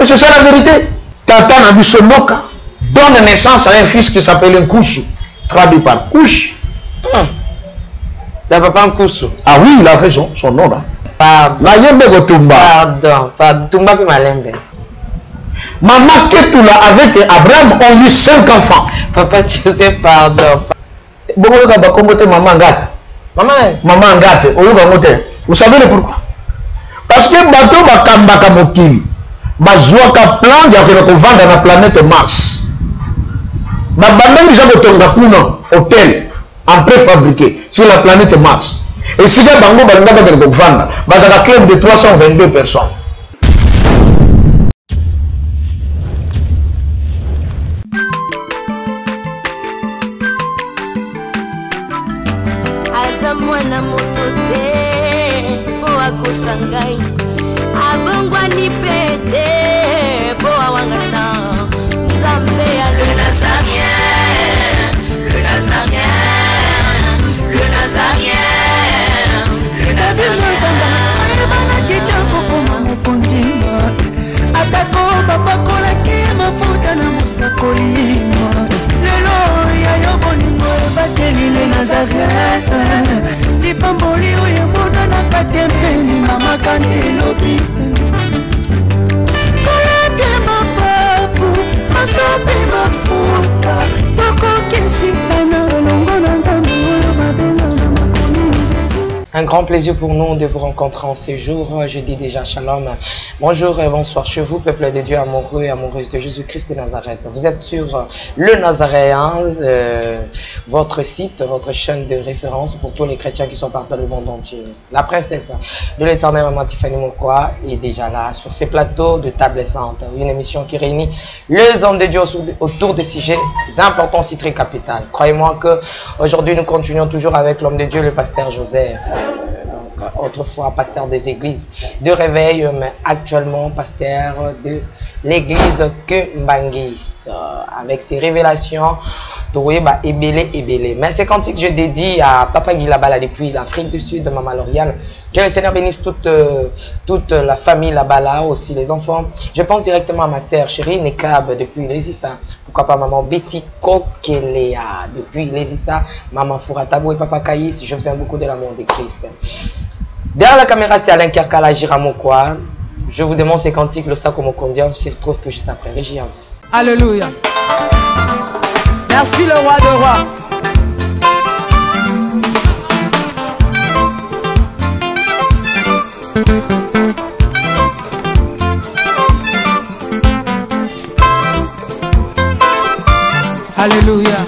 c'est ça la vérité. Tata Nabisomoka donne naissance à un fils qui s'appelle Nkoussou, traduit par couche. Ça va pas Nkoussou. Ah oui, il a raison, son nom là. Pardon. Pardon, Tumba peut m'alembe. Maman Ketula avec Abraham ont eu 5 enfants. Papa, tu sais, pardon. Maman Ngate. Vous savez le pourquoi? Parce que bateau bakambaka mokili bazwaka plan ya ko vendre na planète Mars. Babanda déjà kotonga kuna hôtel en préfabriqué sur la planète Mars. Et si les bango banda ba ko vendre, bazaka club de 322 personnes. Mwana motote boa kosangai abongwa ni pete boa wangata Nzambe ya le Nazarien, le Nazarien, le Nazarien, le Nazarien. Bana kitoko koma mukundima atako babakola ke mafuta na musakolima lelo ya yobolingo bateli le Nazarien. Pamboli oyo mona na katempeni mama kandelobi kolebe mapapu masope mafuta tokokesitana longo na Nzambe oyo mabenga na makomi Jésus. Un grand plaisir pour nous de vous rencontrer en ces jours. Je dis déjà shalom. Bonjour et bonsoir chez vous, peuple de Dieu amoureux et amoureuses de Jésus-Christ de Nazareth. Vous êtes sur le Nazaréen, votre site, votre chaîne de référence pour tous les chrétiens qui sont partout dans le monde entier. La princesse de l'éternel Maman Tiffany Mokwa est déjà là sur ces plateaux de Table Sainte. Une émission qui réunit les hommes de Dieu autour de sujets importants, si très capitaux. Croyez-moi que aujourd'hui nous continuons toujours avec l'homme de Dieu, le pasteur Joseph. Donc, autrefois pasteur des églises de réveil, mais actuellement pasteur de l'église Kembangiste. Avec ses révélations, mais c'est cantique que je dédie à Papa Guilabala depuis l'Afrique du Sud, Maman Lauriane. Que le Seigneur bénisse toute la famille là-bas, là aussi les enfants. Je pense directement à ma sœur chérie Nekab depuis les Issa. Pourquoi pas maman Betty Kokelea depuis les Issa. Maman Fouratabo et Papa Kaïs. Je vous aime beaucoup de l'amour de Christ. Derrière la caméra, c'est Alain Kerkala Jiramokwa. Je vous demande ces cantiques, le Sako Mokondia. On se retrouve tout juste après. Régie à vous. Alléluia. Merci le roi de rois. Alléluia.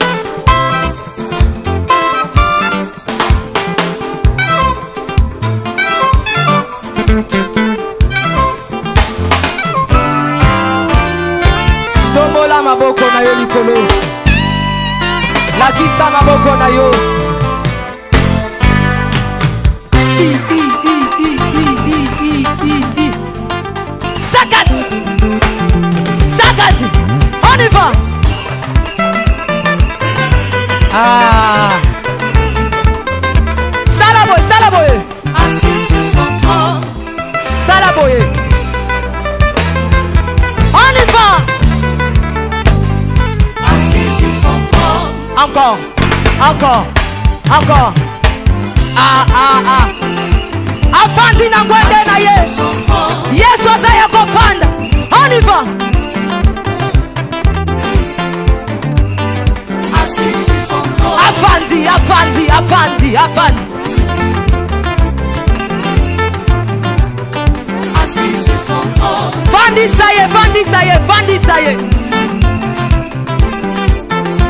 Tombola maboko na yo likolo. Lakisa maboko na yo. Sakat. Sakat. On y va. Ah. Salaboye, salaboye. Assis sur son trône. Salaboye. On y va. Assis sur son trône. Encore, encore, encore. Ah, ah, ah. Afandi na ngwende na ye. Yesu azaya kofanda. On y va. Assis sur son trône. Afandi, afandi, afandi, afandi. Assis sur son trône. Fandi saye, fandi saye, fandi saye.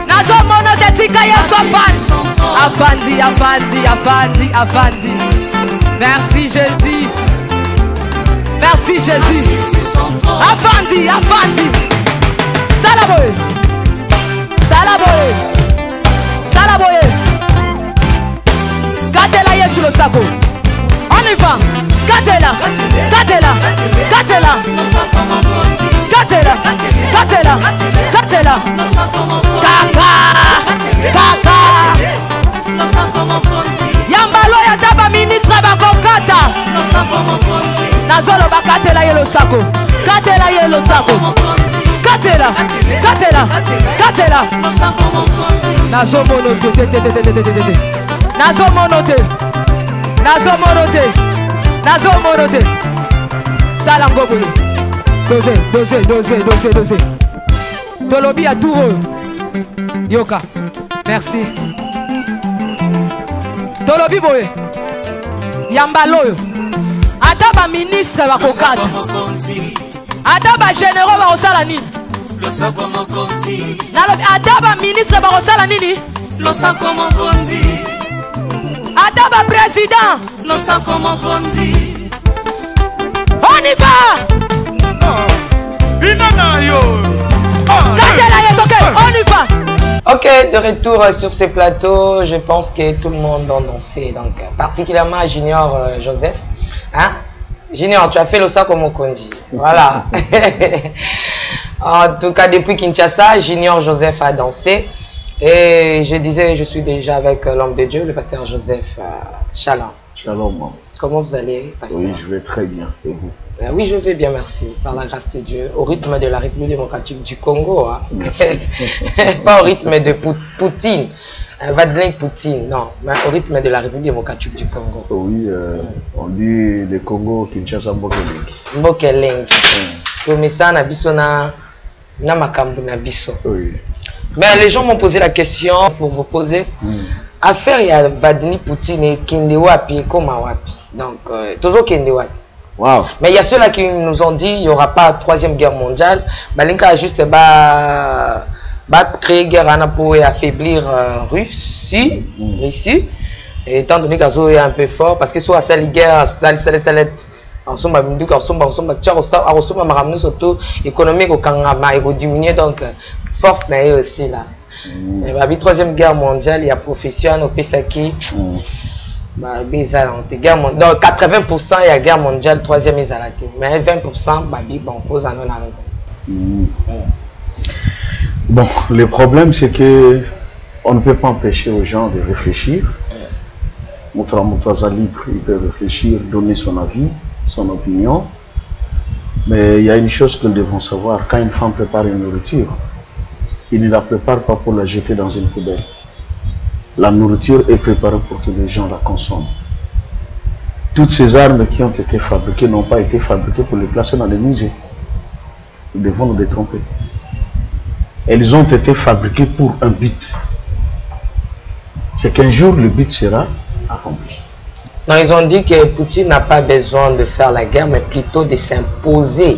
Nazo mono detika Yesu afandi. Afandi, afandi, afandi, afandi. Merci Jésus. Merci Jésus. Afandi, afandi. Salaboye. Salaboye. Salaboye. Gardez-la Yesu le sako. On y va. Gardez-la. Gardez-la. Gardez-la. Gardez-la. Gardez-la. Gardez-la. Kaka. Kaka. Yambalo ya daba ministre bakokata. Nazolo bakatela yelo sako. Katela ye losako. Katela. Katela. Katela. Nazo monote. Nazo monote. Nazo monote. Nazo monote. Salango boyo. Dosé. Tolobi à tout. Yoka. Merci. Tolobi boye. Yambaloyo. Adaba ministre wa kokata. Adaba généraux wa osala nini? Adaba ministre wa osala nini? Adaba président. On y va. On y va. Ok, de retour sur ces plateaux, je pense que tout le monde a dansé, donc particulièrement Junior Joseph. Hein? Junior, tu as fait le sac comme Mokondi. Voilà. En tout cas, depuis Kinshasa, Junior Joseph a dansé. Et je disais, je suis déjà avec l'homme de Dieu, le pasteur Joseph Chalin. Shalom. Comment vous allez, pasteur? Oui, je vais très bien. Et vous? Oui, je vais bien, merci. Par la grâce de Dieu. Au rythme de la République démocratique du Congo. Hein. Pas au rythme de Poutine. Vladimir Poutine, non. Mais au rythme de la République démocratique du Congo. Oui, on dit le Congo, Kinshasa, Mbokeleng. Mbokeleng. Mais ça, Nabiso na makambu Nabiso. Oui. Mais les gens m'ont posé la question pour vous poser. Affaire, il y a Vladimir Poutine et Kindewapi et Komawapi. Donc, toujours Kindewapi. Wow. Mais il y a ceux-là qui nous ont dit qu'il n'y aura pas de troisième guerre mondiale. Balinka a juste créer guerre pour affaiblir Russie. Et étant donné qu'Azo est un peu fort, parce que soit cette guerre, économique au diminuer, donc force n'est aussi là. Et la troisième guerre mondiale, il y a profession au Pesaki. Donc 80% il y a guerre mondiale, troisième isolation. Mais 20% on pose à nous. Bon, le problème c'est que on ne peut pas empêcher aux gens de réfléchir. Moutouaza libre, il peut réfléchir, donner son avis, son opinion. Mais il y a une chose que nous devons savoir, quand une femme prépare une nourriture, il ne la prépare pas pour la jeter dans une poubelle. La nourriture est préparée pour que les gens la consomment. Toutes ces armes qui ont été fabriquées n'ont pas été fabriquées pour les placer dans les musées. Nous devons nous détromper. Elles ont été fabriquées pour un but. C'est qu'un jour le but sera accompli. Non, ils ont dit que Poutine n'a pas besoin de faire la guerre, mais plutôt de s'imposer.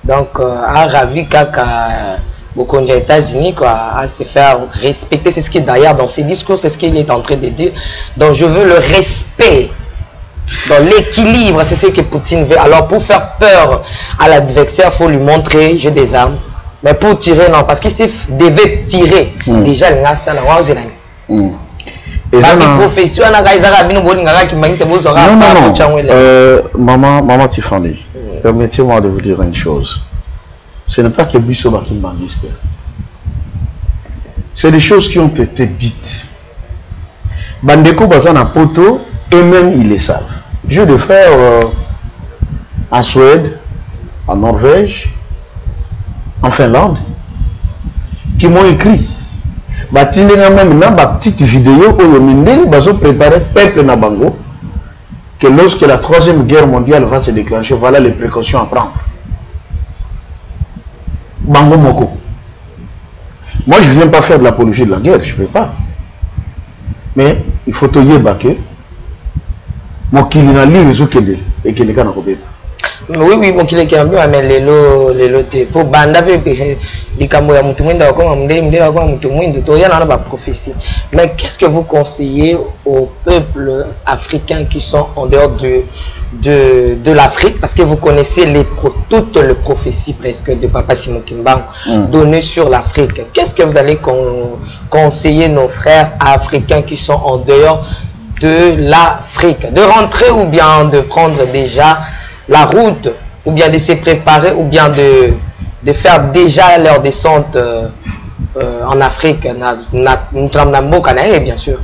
Donc, à Ravi Kaka, beaucoup aux États-Unis, à se faire respecter. C'est ce qui est d'ailleurs dans ses discours, c'est ce qu'il est en train de dire. Donc, je veux le respect. Dans l'équilibre, c'est ce que Poutine veut. Alors, pour faire peur à l'adversaire, il faut lui montrer j'ai des armes. Mais pour tirer, non, parce qu'il devait tirer. Déjà, il y a ça, Maman Tiffany, permettez-moi de vous dire une chose. Ce n'est pas que Bisso Bakimbaniste. C'est des choses qui ont été dites. Bandeko Bazana Poto, eux-mêmes ils le savent. J'ai des frères en Suède, en Norvège, en Finlande, qui m'ont écrit. Même dans ma petite vidéo où ils ont préparé peuple Nabango que lorsque la troisième guerre mondiale va se déclencher, voilà les précautions à prendre. Bango Moko. Moi je ne viens pas faire de l'apologie de la guerre, je ne peux pas. Mais il faut te dire que moi qui n'a li réseau et que les gars n'ont pas. Oui, bon, qu'il est camion, mais les lots, pour banda, les camots, prophétie. Mais qu'est-ce que vous conseillez aux peuples africains qui sont en dehors de l'Afrique? Parce que vous connaissez toutes les prophéties presque de Papa Simon Kimbangu données sur l'Afrique. Qu'est-ce que vous allez conseiller nos frères africains qui sont en dehors de l'Afrique? De rentrer ou bien de prendre déjà la route, ou bien de se préparer, ou bien de faire déjà leur descente en Afrique, bien sûr.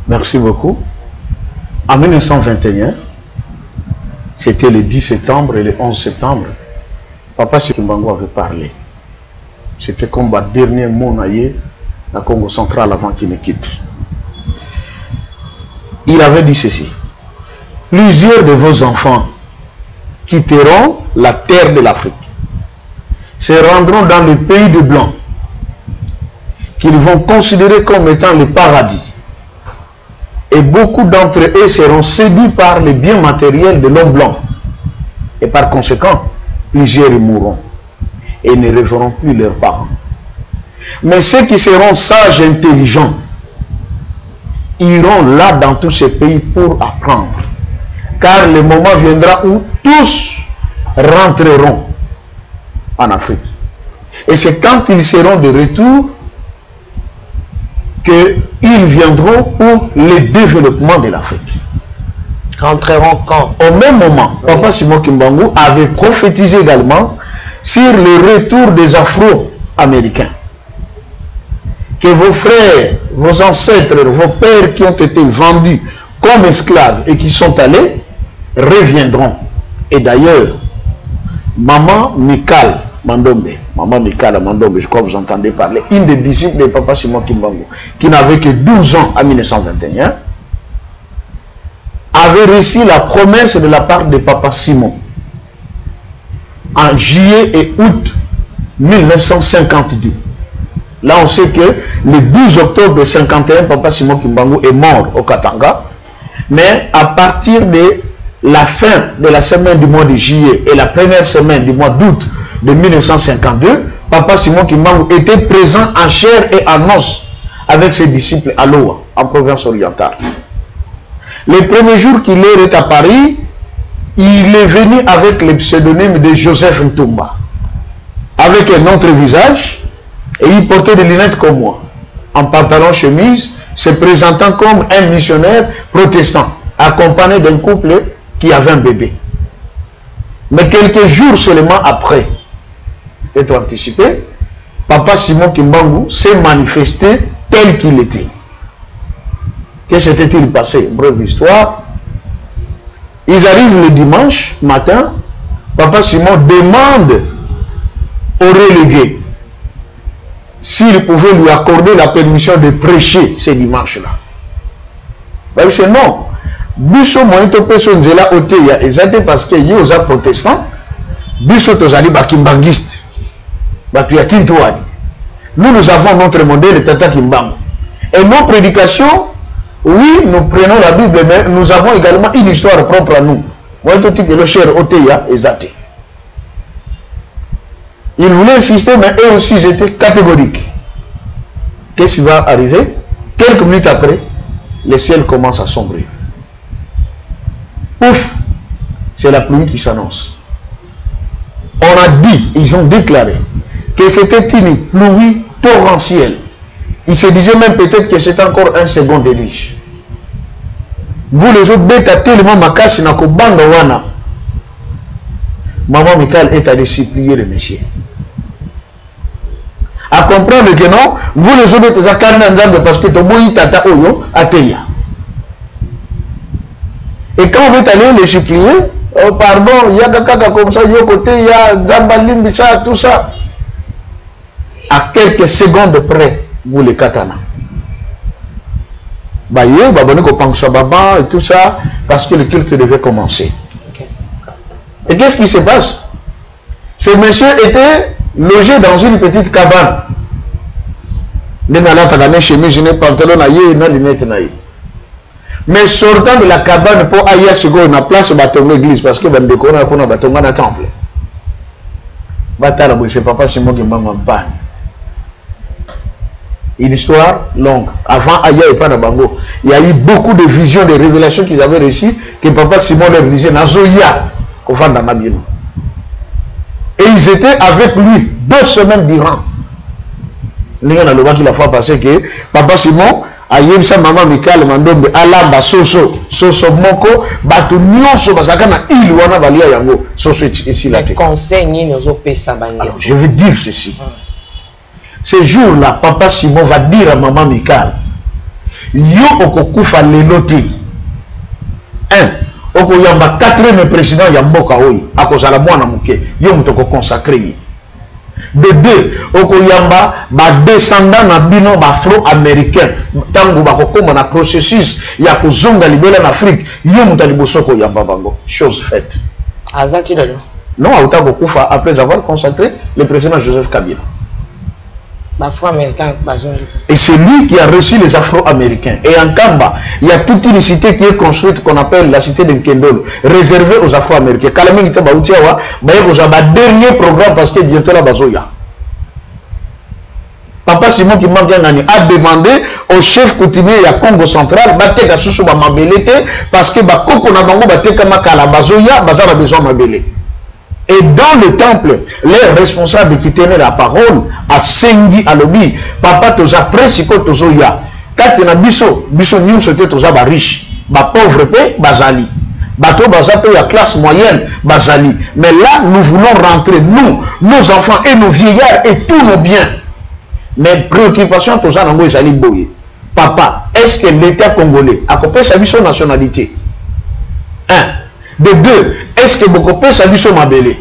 Merci beaucoup. En 1921, C'était le 10 septembre et le 11 septembre. Papa Kimbangu avait parlé. C'était comme le dernier mot naïe dans le Congo central avant qu'il ne quitte. Il avait dit ceci. Plusieurs de vos enfants quitteront la terre de l'Afrique, se rendront dans le pays de Blancs, qu'ils vont considérer comme étant le paradis. Et beaucoup d'entre eux seront séduits par les biens matériels de l'homme blanc. Et par conséquent, plusieurs y mourront et ne reverront plus leurs parents. Mais ceux qui seront sages et intelligents iront là dans tous ces pays pour apprendre. Car le moment viendra où tous rentreront en Afrique. Et c'est quand ils seront de retour qu'ils viendront pour le développement de l'Afrique. Rentreront quand? Au même moment, Papa Simon Kimbangu avait prophétisé également sur le retour des Afro-Américains. Que vos frères, vos ancêtres, vos pères qui ont été vendus comme esclaves et qui sont allés, reviendront. Et d'ailleurs, Maman Mikal Mandombe, je crois que vous entendez parler, une des disciples de Papa Simon Kimbangu, qui n'avait que 12 ans en 1921, avait reçu la promesse de la part de Papa Simon en juillet et août 1952. Là, on sait que le 12 octobre 1951, Papa Simon Kimbangu est mort au Katanga, mais à partir de la fin de la semaine du mois de juillet et la première semaine du mois d'août de 1952, Papa Simon Kimbangu était présent en chair et en os avec ses disciples à Loa, en province orientale. Le premier jour qu'il est à Paris, il est venu avec le pseudonyme de Joseph Ntumba, avec un autre visage, et il portait des lunettes comme moi, en pantalon chemise, se présentant comme un missionnaire protestant, accompagné d'un couple qui avait un bébé. Mais quelques jours seulement après, peut-être anticipé, Papa Simon Kimbangu s'est manifesté tel qu'il était. Que s'était-il passé? Bref histoire. Ils arrivent le dimanche matin. Papa Simon demande au relégué s'il pouvait lui accorder la permission de prêcher ce dimanche-là. Il dit non. Biso moito peso nzela oteya ezate parce que yo za protestant. Biso tozali ba kimbangiste. Batu ya Kintouani. Nous avons notre modèle Tata Kimbangu. Et nos prédications, oui, nous prenons la Bible, mais nous avons également une histoire propre à nous. Ils voulaient insister, mais eux aussi, ils étaient catégoriques. Qu'est-ce qui va arriver? Quelques minutes après, le ciel commence à sombrer. Ouf, c'est la pluie qui s'annonce. On a dit, ils ont déclaré que c'était une pluie torrentielle. Ils se disaient même peut-être que c'est encore un second déluge. Vous les autres bêtes tellement makasi na kobanda wana. Maman Mikal est allée supplier le monsieur. À comprendre que non, vous les autres bêtes zakarna nzambe parce que tomoyi tata oyo ateya. Et quand vous êtes allé les supplier, oh pardon, il y a kaka comme ça, yo côté, il y a Zambalimbi, ça, tout ça. À quelques secondes près, vous les katana. Baye, babone ko pangsa baba et tout ça, parce que le culte devait commencer. Okay. Et qu'est-ce qui se passe? Ce monsieur était logé dans une petite cabane. Mais sortant de la cabane pour aller à ce qu'on a place bâton l'église, parce que ben on a bâton dans le temple. Batala, c'est Papa Simon Kimbangu en panne. Une histoire longue. Avant Aya et Panabango, il y a eu beaucoup de visions, de révélations qu'ils avaient reçues, que Papa Simon leur disait, Nazoya, au fond d'un abîme. Et ils étaient avec lui 2 semaines durant. Nous avons le qu'il a fois passé que Papa Simon a eu sa maman Mikal Mandombe, Alamba, Soso, Soso Moko, Batu Nyonso, Basakana, il ou a valia yango, Soso ici là. Je veux dire ceci. Ce jour-là, Papa Simon va dire à Maman Mikal, yo okokufa lelote. okoyamba 4e président ya mboka oyo akozala mwana moke yo moto consacré. De 2 okoyamba ba descendant na bino ba afro-américain tango bakokoma na processus ya kozonga libela na Afrique yo moto liboso koyamba bango. Chose faite. Azati lelo. Non, autant Kufa après avoir consacré le président Joseph Kabila. Et c'est lui qui a reçu les Afro-Américains. Et en Kamba, il y a toute une cité qui est construite qu'on appelle la cité de Nkendolo, réservée aux Afro-Américains. Kalaming ita bautiawa, dernier programme parce que bientôt la bazoya. Papa Simon qui a demandé au chef coutumier à Congo central bateka susu ba mabelete parce que ba koko na bango bateka makala bazoya bazara besoin mabele. Et dans le temple, les responsables qui tenaient la parole à Sengi à Lobi, papa toza presiko tozoya. Quand na biso nyum sote toza ba riche, ba pauvre pe bazali. Bato baza pe la classe moyenne bazali. Mais là nous voulons rentrer nous, nos enfants et nos vieillards et tous nos biens. Mais préoccupation toza nango ezali boye. Papa, est-ce que l'État congolais a coupé sa mission nationalité? 1. De 2, est-ce que beaucoup peut s'habiller sur ma belle?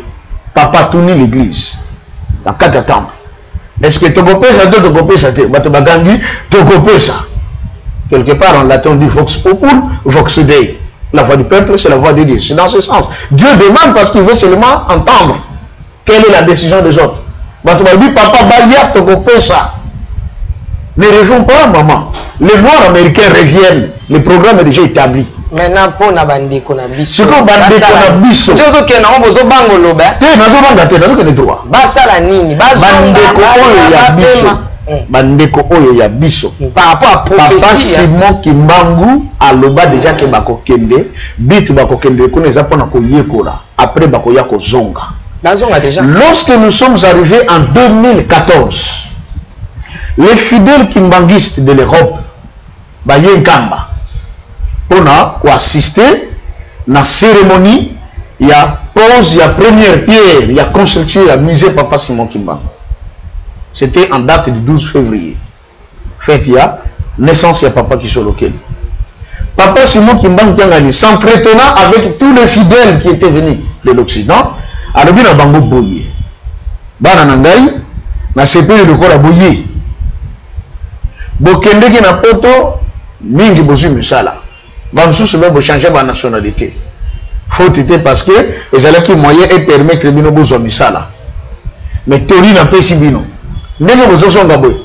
Papa tourne l'église. Dans 4 temples. Est-ce que tu peux ça, tu peux ça, ça? Quelque part en latin on dit vox populi, vox dei. La voix du peuple, c'est la voix de Dieu. C'est dans ce sens. Dieu demande parce qu'il veut seulement entendre quelle est la décision des autres. Papa, tu peux ça. Ne rejoins pas, maman. Les Noirs américains reviennent. Le programme est déjà établi. Maintenant, pour na bandeko na biso. C'est comme bandeko na biso. Jozo ke na bozo bango loba. Te nazo banga te nazo ke droit. Basala nini? Bandeko oyo ya biso. Bandeko oyo ya biso. Par rapport à prophétie. Papa Simon Kimbangu aloba déjà ke bako kende, bit bako kende ko neza pona ko yekola. Après bako ya ko zonga. Bazonga déjà. Lorsque nous sommes arrivés en 2014, les fidèles kimbanguistes de l'Europe, baye Nkamba, on a assisté à la cérémonie, il y a pose, il y a première pierre, il y a construction, il y a musée Papa Simon Kimbangu. C'était en date du 12 février. Fait, il y a naissance, il y a Papa Kisolokel. Papa Simon Kimbangu s'entretenant avec tous les fidèles qui étaient venus de l'Occident, à l'objet de Bango Boye. Bana Nangaï, na CP de Kola Boye. Bokende qui n'a poto, mingi bozu misala. Bansu se veut changer ma nationalité. Faut être parce que les alaki moyen et permettre bino bozo misala. Mais tori na pesi bino. Ndenge bozo songa boy.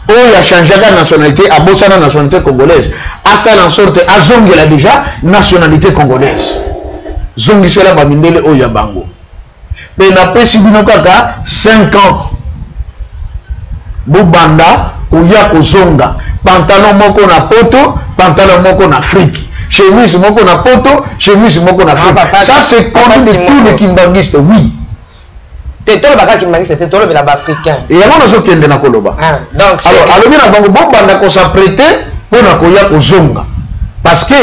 Oh, il a changé la nationalité à la nationalité congolaise. À ça en sorte à zongela déjà nationalité congolaise. Zongi sela bamindele o ya bango. Mais na pesi bino kaka 5 ans. Bobanda oya kozonga. Pantalon moko na poto, pantalon moko na Afrique. Chemise moko na poto, chemise moko na Afrique. Ça c'est comme de tous les kimbanguistes, oui. T'es tout le bagage kimbanguiste, c'était tout le bagage africain. Et avant nous sommes kende na koloba. Donc alors na bango bobanda ko s'apprêter pour na koya kozonga. Parce que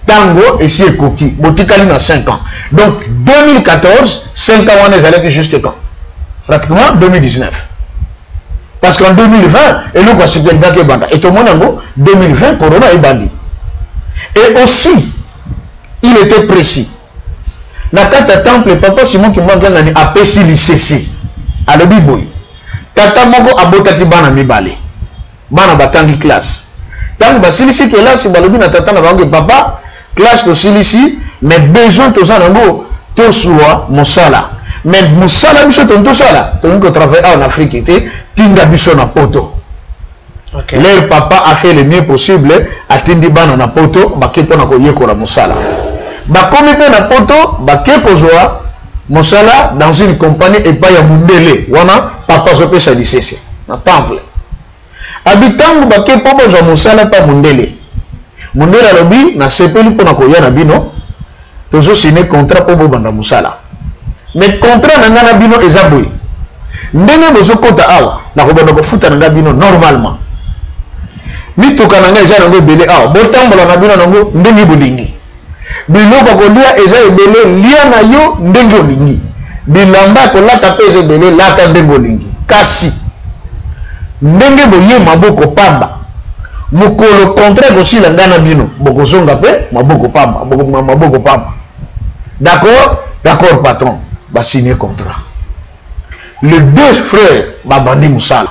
tango et si ekoki, botikali na 5 ans. Donc 2014, 5 ans on est allé jusqu'à quand? Pratiquement 2019. Parce qu'en 2020, et nous voici bien que banda. Et tout le monde 2020, Corona est bandit. Et aussi, il était précis. Dans 4 temple, papa Simon qui m'a gagné a péci l'ICC. À le biboy. Tata moko abotaki bana mibale. Bana batangi classe. Tant que silisi que là, si balobi na tata na bango papa, classe to silisi, mais besoin to ça nango, to soua mosala. Mais mosala biso to sala, to ngo travailler en Afrique était tinga biso na poto. Okay. Leur papa a fait le mieux possible à tindi bana na poto bake pona ko yekola mosala. Ba komi pe na poto bake kozwa mosala dans une compagnie et pas ya mundele. Wana papa zo pe sa licence na temple. Habitangu bake popo zo mosala pa mundele. Mundele lobi na sepeli pona ko ya na bino. Tozo signer contrat po banda mosala. Mais contrat na ngana bino ezaboy. Ndenge bozo kota awa na ko banda ko futa na bino normalement. Mituka na nga eza nango ebele awa botambola na bino nango ndenge bolingi. Biloko kolia eza ebele lia na yo ndenge olingi. Bilamba kolata pe eza ebele lata ndenge olingi. Kasi ndenge boye maboko pamba mokolo contrat aussi la ngana bino bokozonga pe maboko pamba d'accord patron ba signer contrat. Les deux frères babandi musala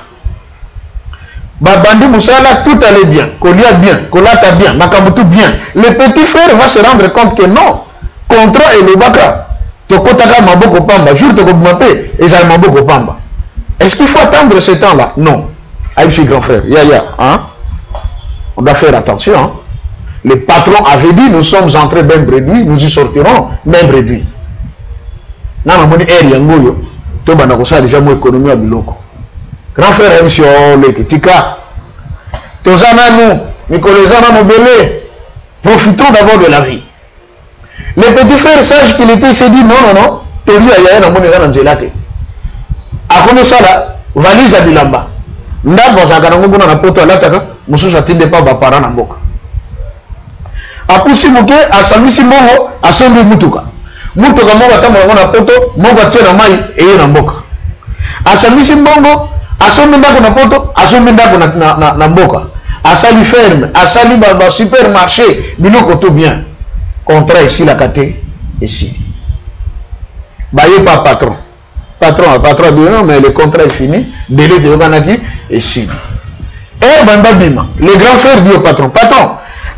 tout allait bien, kolia bien, kolata bien, makamutu bien. Le petit frère va se rendre compte que non, contrat et le baka tokotaka maboko pamba jour to kobmape et ça maboko pamba. Est-ce qu'il faut attendre ce temps-là? Non. Aïe, grand frère, hein? On doit faire attention. Hein? Le patron avait dit, nous sommes entrés même réduit, nous y sortirons même réduit. Non, non, non, déjà mon économie à biloko. Grand frère, monsieur, le Tika, tous nous, Nicolas Nobelé, profitons d'abord de la vie. Le petit frère sage qu'il était, s'est dit non, Tori a yaya na mon éran angelate. A comme ça là, valise à Bilamba. Ndabo za kana ngubuna na poto alataka, mususu atinde pa ba parana mboka. Apusi muke asamisi mongo asombi mutuka. Mutuka mongo tamu na poto, mongo atie na mai eye na mboka. Asamisi mongo asombi ndako na poto, asombi ndako na mboka. Asali ferme, asali ba supermarché, biloko tout bien. Contrat ici la kate ici. Baye pas patron. Patron dit non, mais le contrat est fini. Délai de Yoganaki est signé. Et Bandabima, le grand frère dit au patron,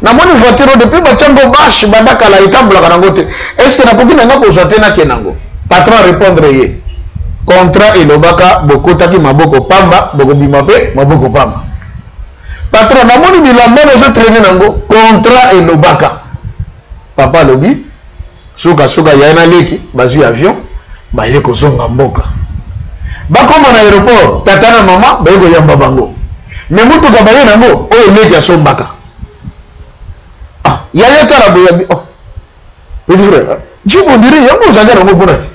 na moni voiture depuis Bachango Bash, Badaka la Itambla Kanangote. Est-ce que na poki na ngako zatena kenango? Patron répondre ye. Contrat et lobaka boko taki maboko pamba, boko bimape, maboko pamba. Patron, na moni bilamba no traîner nango, contrat et lobaka. Papa lobi, suka yana leki, bazu avion. Baye kozonga mboka bakoma na aéroport tata na mama baye koyamba bango mais mutu ka baye nango oyo leki asombaka yaya tala boyabi petit frère jibo ndiri yango zanga nango bonati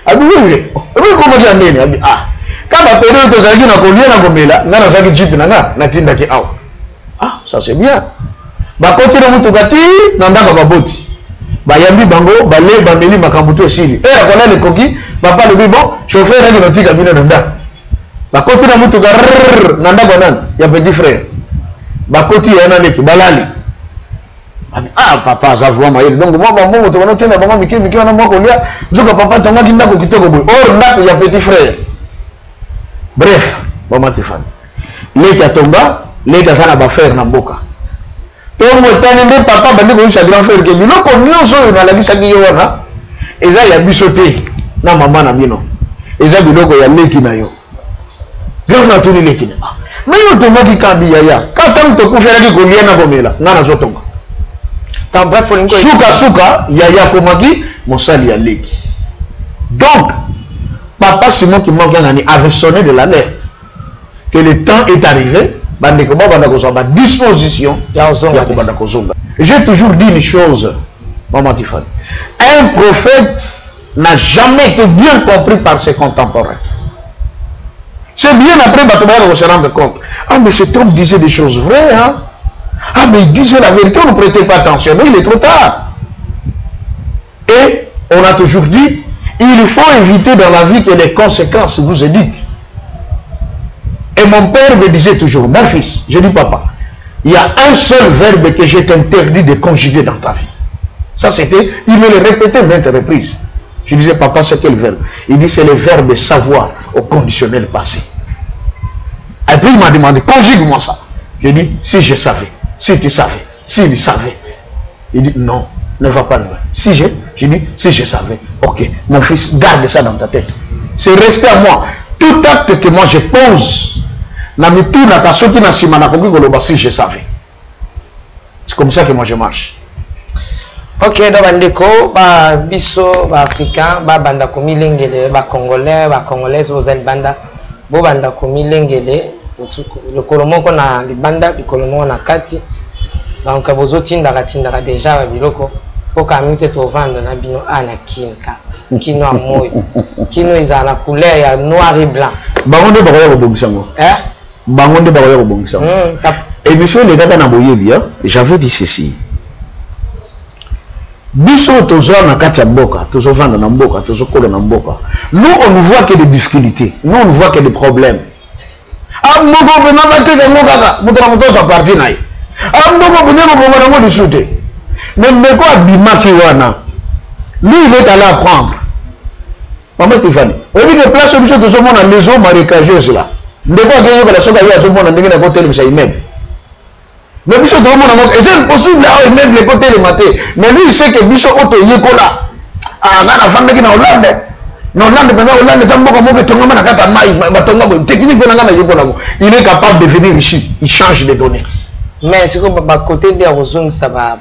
abi wewe ko maji andeni abi kama période to zagi na kolia na komela ngana zagi jipi na tinda ki awa ça c'est bien bakoti na mutu kati na ndaka baboti bayambi bango bale bameli makambutu esili akona le koki papa le bon chauffeur est notique à bino nanda bakoti na mutu gar nanda banan ya petit frère bakoti yana leki balali papa ça voit maïl donc moi maman to wana tena maman miki wana moko lia nzoka papa tanga kinda ko kitoko boy or ndako ya petit frère bref maman Tiffany leki atomba leki sana ba faire na mboka tongo tani nde papa bandi ko isa grand frère ke biloko nyonso na la bisa ki yona eza ya bisote na mama na bino eza biloko ya leki na yo grand frère tuni leki na mais yo to maki kambi yaya ka tam to ku fera ki ko liena komela ngana zo tonga tam bref suka yaya ko maki mosali ya leki. Donc papa Simon qui manque ngani avait sonné de l'alerte que le temps est arrivé. Disposition. J'ai toujours dit une chose, maman Tiffany. Un prophète n'a jamais été bien compris par ses contemporains. C'est bien après qu'on se rende compte. Mais cet homme disait des choses vraies. Hein? Mais il disait la vérité, on ne prêtait pas attention. Mais il est trop tard. Et on a toujours dit, il faut éviter dans la vie que les conséquences vous éduquent. Et mon père me disait toujours, mon fils, je dis papa, il y a un seul verbe que j'ai interdit de conjuguer dans ta vie. Ça c'était, il me le répétait maintes reprises. Je disais, papa, c'est quel verbe? Il dit, c'est le verbe savoir au conditionnel passé. Et puis il m'a demandé, conjugue-moi ça. Je dis, si je savais, si tu savais, s'il savait. Il dit, non, ne va pas loin. Si je dis, si je savais. Ok, mon fils, garde ça dans ta tête. C'est resté à moi. Tout acte que moi je pose, si je savais. C'est comme ça que moi je marche. Ok, donc bandeko, biso, africain, banda komi lengele, congolais, congolaises, vous êtes banda, banda komi lengele, le colomo qu'on a les banda, le colomo on a kati, donc vous autres tindara déjà biloko, pour qu'amite to vendre na bino ana kinka, kino amoy, kino isa la couleur ya noir et blanc. Bangonde bakoya ko bongisango. Bangonde bakoya ko bongisango. Et monsieur le gars na boyebi, j'avais dit ceci. Biso tozo na kati ya mboka, tozo vendre na mboka, tozo kola na mboka. Nous on ne voit que des difficultés, nous on ne voit que des problèmes. Moko venant battre moko kaka, muto na muto sa parti naï. Amboko Bouneko Bobango de shooter. Mais Mbeko Abimaki Wana. Lui, il est allé apprendre. Maman Stéphanie. Vous avez des places où tout le monde a maison marécageuse là. Mbeko a gagné que la somme à tout le monde a gagné à côté de sa immeuble. Mais Bicho tout le monde a et c'est impossible à immeuble les côtés le matin. Mais lui, il sait que Bicho Auto Yekola. Ah, na femme qui na Hollande. Na Hollande, mais Hollande, ça m'a dit que tout le monde a gagné à maï. Technique de la Yekola. Il est capable de devenir riche. Il change les données. Mais c'est comme côté de Rosong, ça va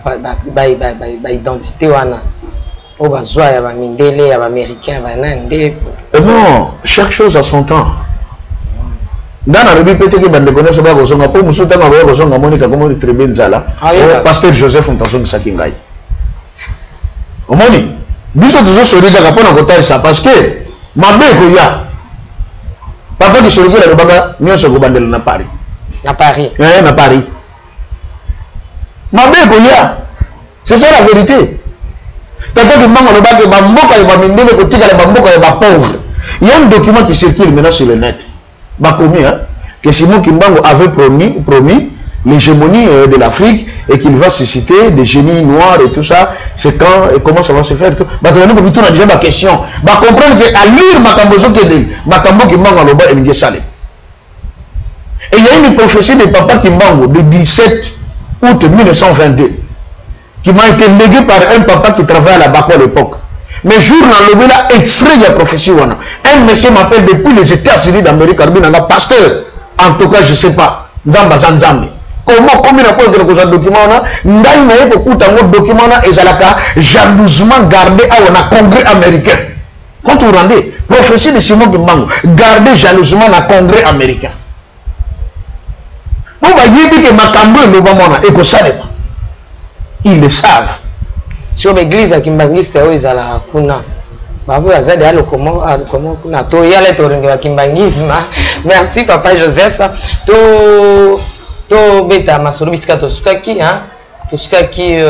identité wana. Oh bah soit il y a Mindele, il y a Américain, il y a non, chaque chose a son temps. Dans la revue peut-être que bande connaît ce bago songa pour musuta ma bago songa monika comme très bien zala. Pasteur Joseph Fontason Sakingai. Omoni, biso toujours sori da kapona kota ça parce que mabe ko ya. Papa qui sori la baba nyonso ko bandela na Paris. Na Paris. Na Paris. Mabe ko ya. C'est ça la vérité. Tata de mango le bague bamboka et bamindele ko tika le bamboka et ba pauvre. Il y a un document qui circule maintenant sur le net. Bakomi, hein, que Simon Kimbangu avait promis l'hégémonie de l'Afrique et qu'il va susciter des génies noirs et tout ça. C'est quand et comment ça va se faire. Bah, on a déjà ma question. Bah, comprendre qu'à lire Makambozo Kedel, Makambo Kimbangu Loba et Miguel Salem. Et il y a une prophétie de Papa Kimbangu de 17 août 1922 qui m'a été léguée par un papa qui travaillait à la Bako à l'époque. Mais jour dans le là extrait de la prophétie. Un monsieur m'appelle depuis les États-Unis d'Amérique, un pasteur. En tout cas, je ne sais pas. Nzamba Zanzambi. Comment combien de fois que nous avons document là, nous avons beaucoup de documents là et Zalaka jalousement gardé à un congrès américain. Quand vous rendez, prophétie de Simon Kimbangu, gardé jalousement à un congrès américain. Vous voyez que Makambo et Lobamona et que ça n'est pas. Ils le savent. Sur l'église à Kimbangiste, ils ont la kuna. Babu azadi alo comment kuna to yale to ringa Kimbangisme. Merci papa Joseph. To beta masolo biska to skaki hein. To skaki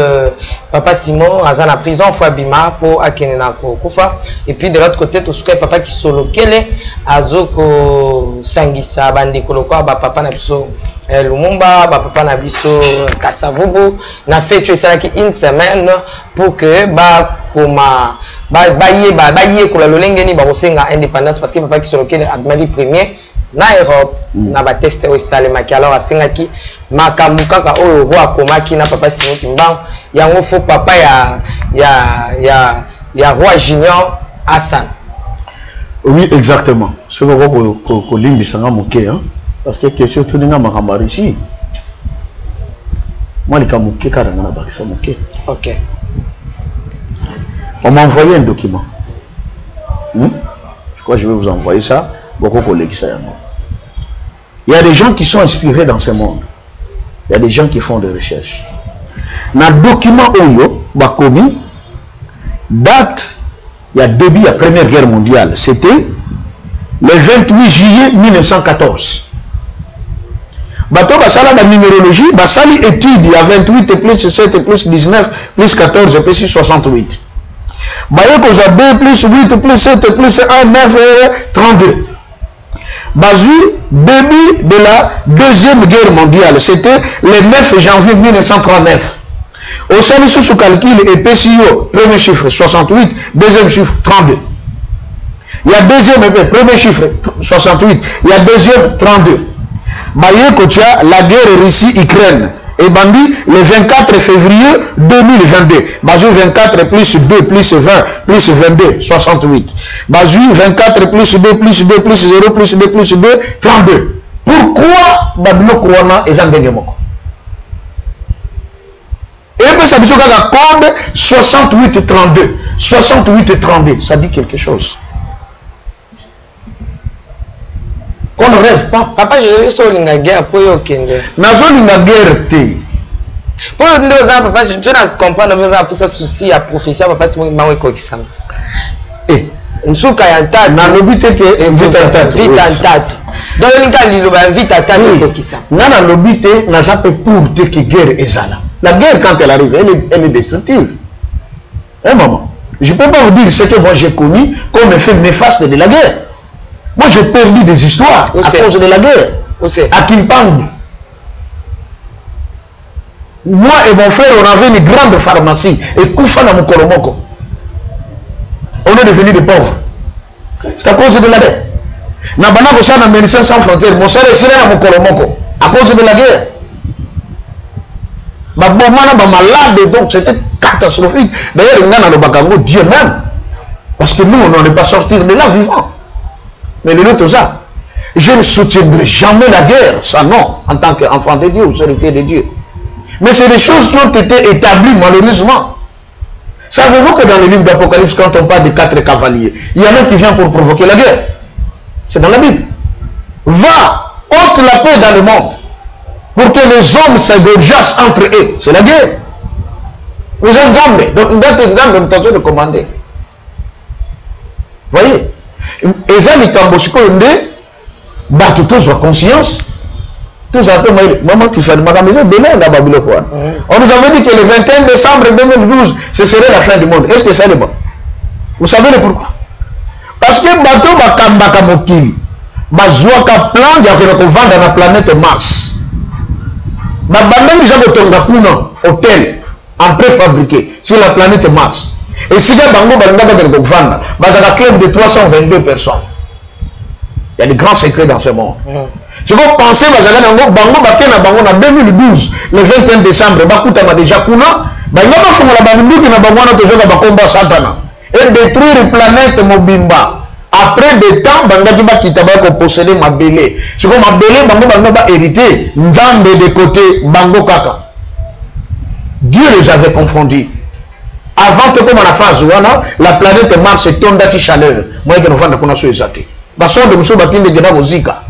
papa Simon azana prison fois bima pour akenena ko kufa et puis de l'autre côté to skaki papa qui solo kele azoko sangisa bandi koloko ba papa na biso Lumumba, papa na biso Kasavubu, na fait tu ça qui une semaine pour que ba koma ba yé ko la lolenge ni ba kosenga indépendance parce que papa qui sont loqué Admali premier na Europe na ba tester au salema ki alors asenga ki makamuka ka oyo roi koma ki na papa Simon Kimbangu yango fo papa ya roi Junior Hassan. Oui, exactement. Ce que limbi sanga moké hein. Parce que question tout le monde ici. Moi, les Kamouké, carrément, c'est Mouké. Ok. On m'a envoyé un document. Je crois que je vais vous envoyer ça. Beaucoup de collègues, ça. Il y a des gens qui sont inspirés dans ce monde. Il y a des gens qui font des recherches. Dans le document Oyo, Bakomi, date, il y a début de la Première Guerre mondiale. C'était le 28 juillet 1914. Bato basala la numérologie, basali étude, il y a 28 plus 7 plus 19 plus 14 plus 68. Baye koza 2 plus 8 plus 7 plus 1, 9, 32. Bazui, début de la Deuxième Guerre mondiale, c'était le 9 janvier 1939. Au sein sous calcul et PCO, premier chiffre 68, deuxième chiffre 32. Il y a deuxième, premier chiffre 68, il y a deuxième 32. Baye Kotia, la guerre Russie-Ukraine. Et Bandi, le 24 février 2022. Bazou 24 plus 2 plus 20 plus 22, 68. Bazou 24 plus 2 plus 2 plus 0 plus 2 plus 2, 32. Pourquoi Babilo Kouana et Zambégemoko? Et puis ça dit que la code 68-32. 68-32, ça dit quelque chose. On ne rêve pas. Papa, je vais sur la guerre pour y okende. Nazo la guerre té. Pour nous papa, je ne comprends pas pour ça souci à prophétie papa c'est moi ko kisama. Eh, nsuka ya ntatu na lobi te ke vita ntatu. Vita ntatu. Donc linga lilo ba vita ntatu ko kisama. Na lobi te na ça peut pour te que guerre ezala. La guerre quand elle arrive, elle est destructive. Eh maman, je peux pas vous dire ce que moi j'ai connu comme effet néfaste de la guerre. Moi, j'ai perdu des histoires à cause de la guerre. À Kimbangu. Moi et mon frère, on avait une grande pharmacie. Et Koufa na Mokolomoko. On est devenus des pauvres. C'est à cause de la guerre. Nabana Bossa na Médecins Sans Frontières. Mon frère est à Mokolomoko. À cause de la guerre. Babomana ba malade, donc c'était catastrophique. D'ailleurs, il y a dans le Dieu même. Parce que nous, on n'en est pas sortir de là vivant. Mais les autres, ça. Je ne soutiendrai jamais la guerre, ça non, en tant qu'enfant de Dieu ou serviteur de Dieu. Mais c'est des choses qui ont été établies malheureusement. Savez-vous que dans le livre d'Apocalypse, quand on parle de 4 cavaliers, il y en a qui vient pour provoquer la guerre. C'est dans la Bible. Va, ôte la paix dans le monde, pour que les hommes s'égorgeassent entre eux. C'est la guerre. Vous êtes zambé, donc une date d'exemple de l'intention de commander. Voyez, et ça, les Cambosco, bateau tous en conscience, tous un peu, maman, tu fais de ma maison, Bénin, la Babylone. On nous avait dit que le 21 décembre 2012, ce serait la fin du monde. Est-ce que ça est bon? Vous savez le pourquoi? Parce que bateau va kambaka mokili, bazouaka plan, il y a que nous vendre dans la planète Mars. Babanda, ils ont tonga kuna, hôtel, en préfabriqué, sur la planète Mars. Et si les bango vendre, bazaka club de 322 personnes. Il y a des grands secrets dans ce monde. Si vous pensez que Bango Bakena Bango en 2012, le 21 décembre, Bakuta m'a déjà Kuna, Bango et détruire la planète Mobimba. Après des temps, Bango Bakita posséder ma belé. Si vous ma belé, Bango va hériter, Nzambe de côté, Bango Kaka. Dieu les avait confondus. Avant que comme on a phase, la planète Mars est tombée de chaleur. Moi, je ne vais pas sur les athées. Bason de monsieur Batin de Gena Mozika.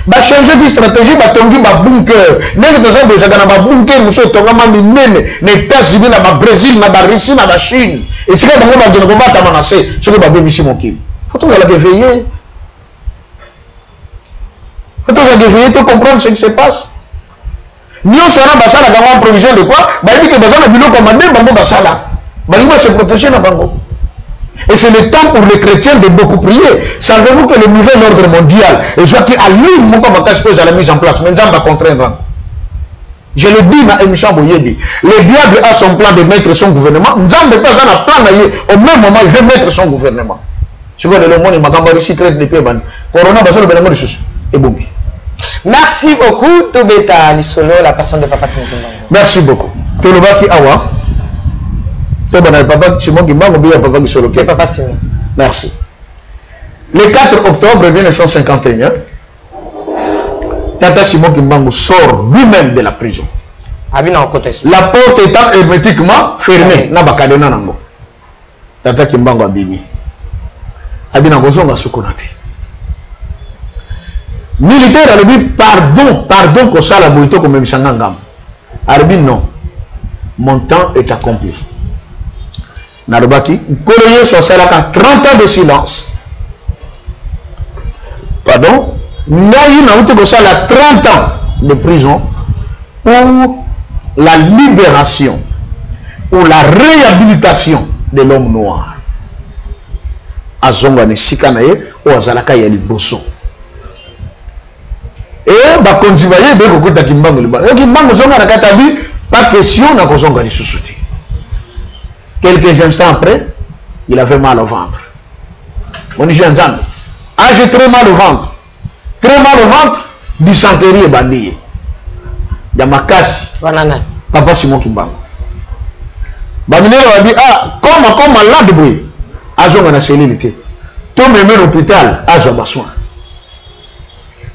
Ba changer de stratégie, ba tongi ba bunker. N'est-ce que vous avez un bunker, monsieur Tonga Mamine, les États-Unis, la Brésil, la Russie, la Chine. Et si vous avez un combat à menacer, ce que vous avez mis mon kim. Faut tout la réveiller. Faut tout la réveiller, tout comprendre ce qui se passe. Nous sommes en provision de quoi? Bah, il dit que besoin de boulot commandé, Bango Basala. Bah, il va se protéger dans Bango. Et c'est le temps pour les chrétiens de beaucoup prier. Savez-vous que le nouvel ordre mondial, et je vois qu'il allume mon commentaire à la mise en place, mais Nzamba contraindre. Je le dis dans l'émission Boyebi. Le diable a son plan de mettre son gouvernement. Nzamba pas dans un plan, au même moment, il veut mettre son gouvernement. Si vous voulez le monde, il m'a gambari si très de paix. Corona, il va le choses. Et bon. Merci beaucoup, Tobeta Lisolo, la personne de Papa Simon. Merci beaucoup. Tolobaki Awa. Papa Simon Kimbango, bien Papa Lisolo. Papa Simon. Merci. Le 4 octobre 1951, Tata Simon Kimbango sort lui-même de la prison. La porte étant hermétiquement fermée. Tata Kimbango Abimi. Abina Gozonga Sukonate. Militaire a dit pardon que ça la boito comme Mishangangam. Arbi non. Mon temps est accompli. Narubaki, Koloye sur Salaka 30 ans de silence. Pardon. Naï Naouté Bossala 30 ans de prison pour la libération, pour la réhabilitation de l'homme noir. Azonga Nesikanaye ou Azalaka Yali Bosso. Et bah continuer de beaucoup de Kimbango le Kimbango zonga na katabi pas question na kozonga li susuti. Quelques instants après, il avait mal au ventre. On dit Nzambe, ah j'ai très mal au ventre. Très mal au ventre, dysenterie et bandille. Yamakasi. Banana. Papa Simon Kimbango. Bandille a dit ah comme malade bruit. Azonga na cellulité. Tout même l'hôpital azo besoin.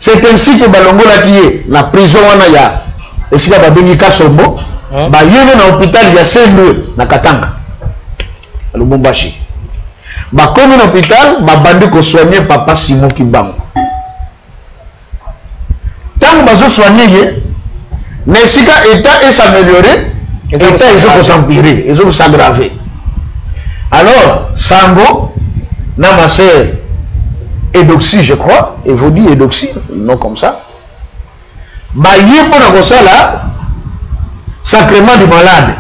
C'est ainsi que Balongola qui est la prison Wanaya et si la Babini Kasombo, Bayene na hôpital il y a 5 lieux na Katanga, à Lubumbashi. Comme un hôpital, Babandi ko soigner Papa Simon Kimbango. Tant que vous soigner, mais si l'état est s'améliorer, l'état est s'empirer, ils vont s'aggraver. Alors, Sango, na ma sœur, Edoxy, je crois, et vous dites Edoxy, non comme ça. Bah, il y a ça là, sacrement du malade.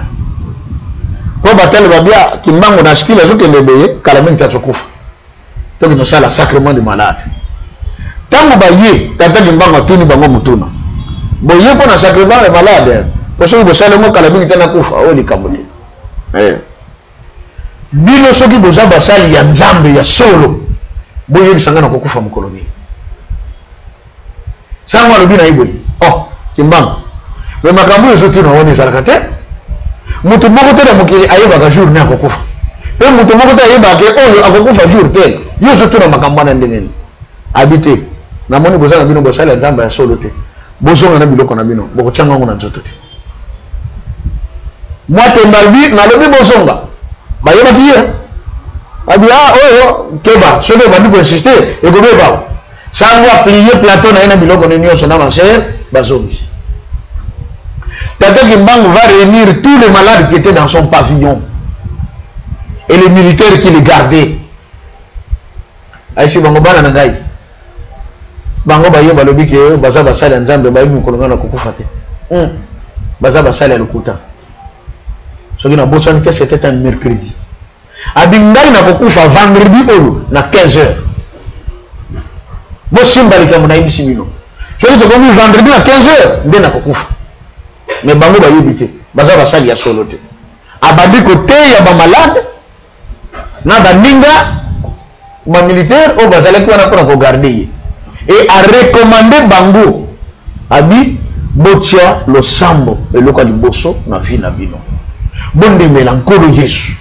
Pour battre le babia, qui manque dans ce qu'il a joué, qu'il est béé, Kalamine Tatsokouf. Donc, il y a sacrement du malade. Tant que vous voyez, Tata Kimbango a tenu Bango Mutuna. Vous voyez pour le sacrement du malade, Parce que vous avez un calabin qui est en Likamote. Bino soki boza basali ya nzambe ya solo. Boye bisanga na kokufa mukolomi. Sangwa lobina ibo. Oh, kimbang. Mais makambo yozotu na woni zalakate. Mutu moko te na mokili ayeba ka jour na kokufa. Pe mutu moko te ayeba ke oyo akokufa jour te. Yozotu na makambo na ndengeni. Habité. Na moni boza na bino bosali ya nzambe ya solo te. Bozonga na biloko na bino. Boko changa ngo na nzoto te. Moi tembalbi na lobi bozonga. Ba yeba kiye. Abi ah oyo keba, sobe ba ndiko insister e go beba. Sangwa plier plateau na ina biloko ni nyonso na maser bazongi. Tata Kimbangu va réunir tous les malades qui étaient dans son pavillon et les militaires qui les gardaient. Aïsi bango bana na ngai. Bango ba yeba lobi ke baza basala nzambe ba yimu kolonga na kokufa te. Baza basala lokuta. Soki na bosani que c'était un mercredi. Abingai na kokufa vendredi oyo na 15h. Bo simbalika mona ibisi bino. Soki to komi vendredi na 15h nde na kokufa. Mais bango ba yebite, baza basali ya solo te. Abandi côté ya ba malade na baninga ba militaire o bazala ki wana pona ko garder et a recommander bango abi botia lo sambo eloko liboso na vie na bino. Bonde melankolo Yesu.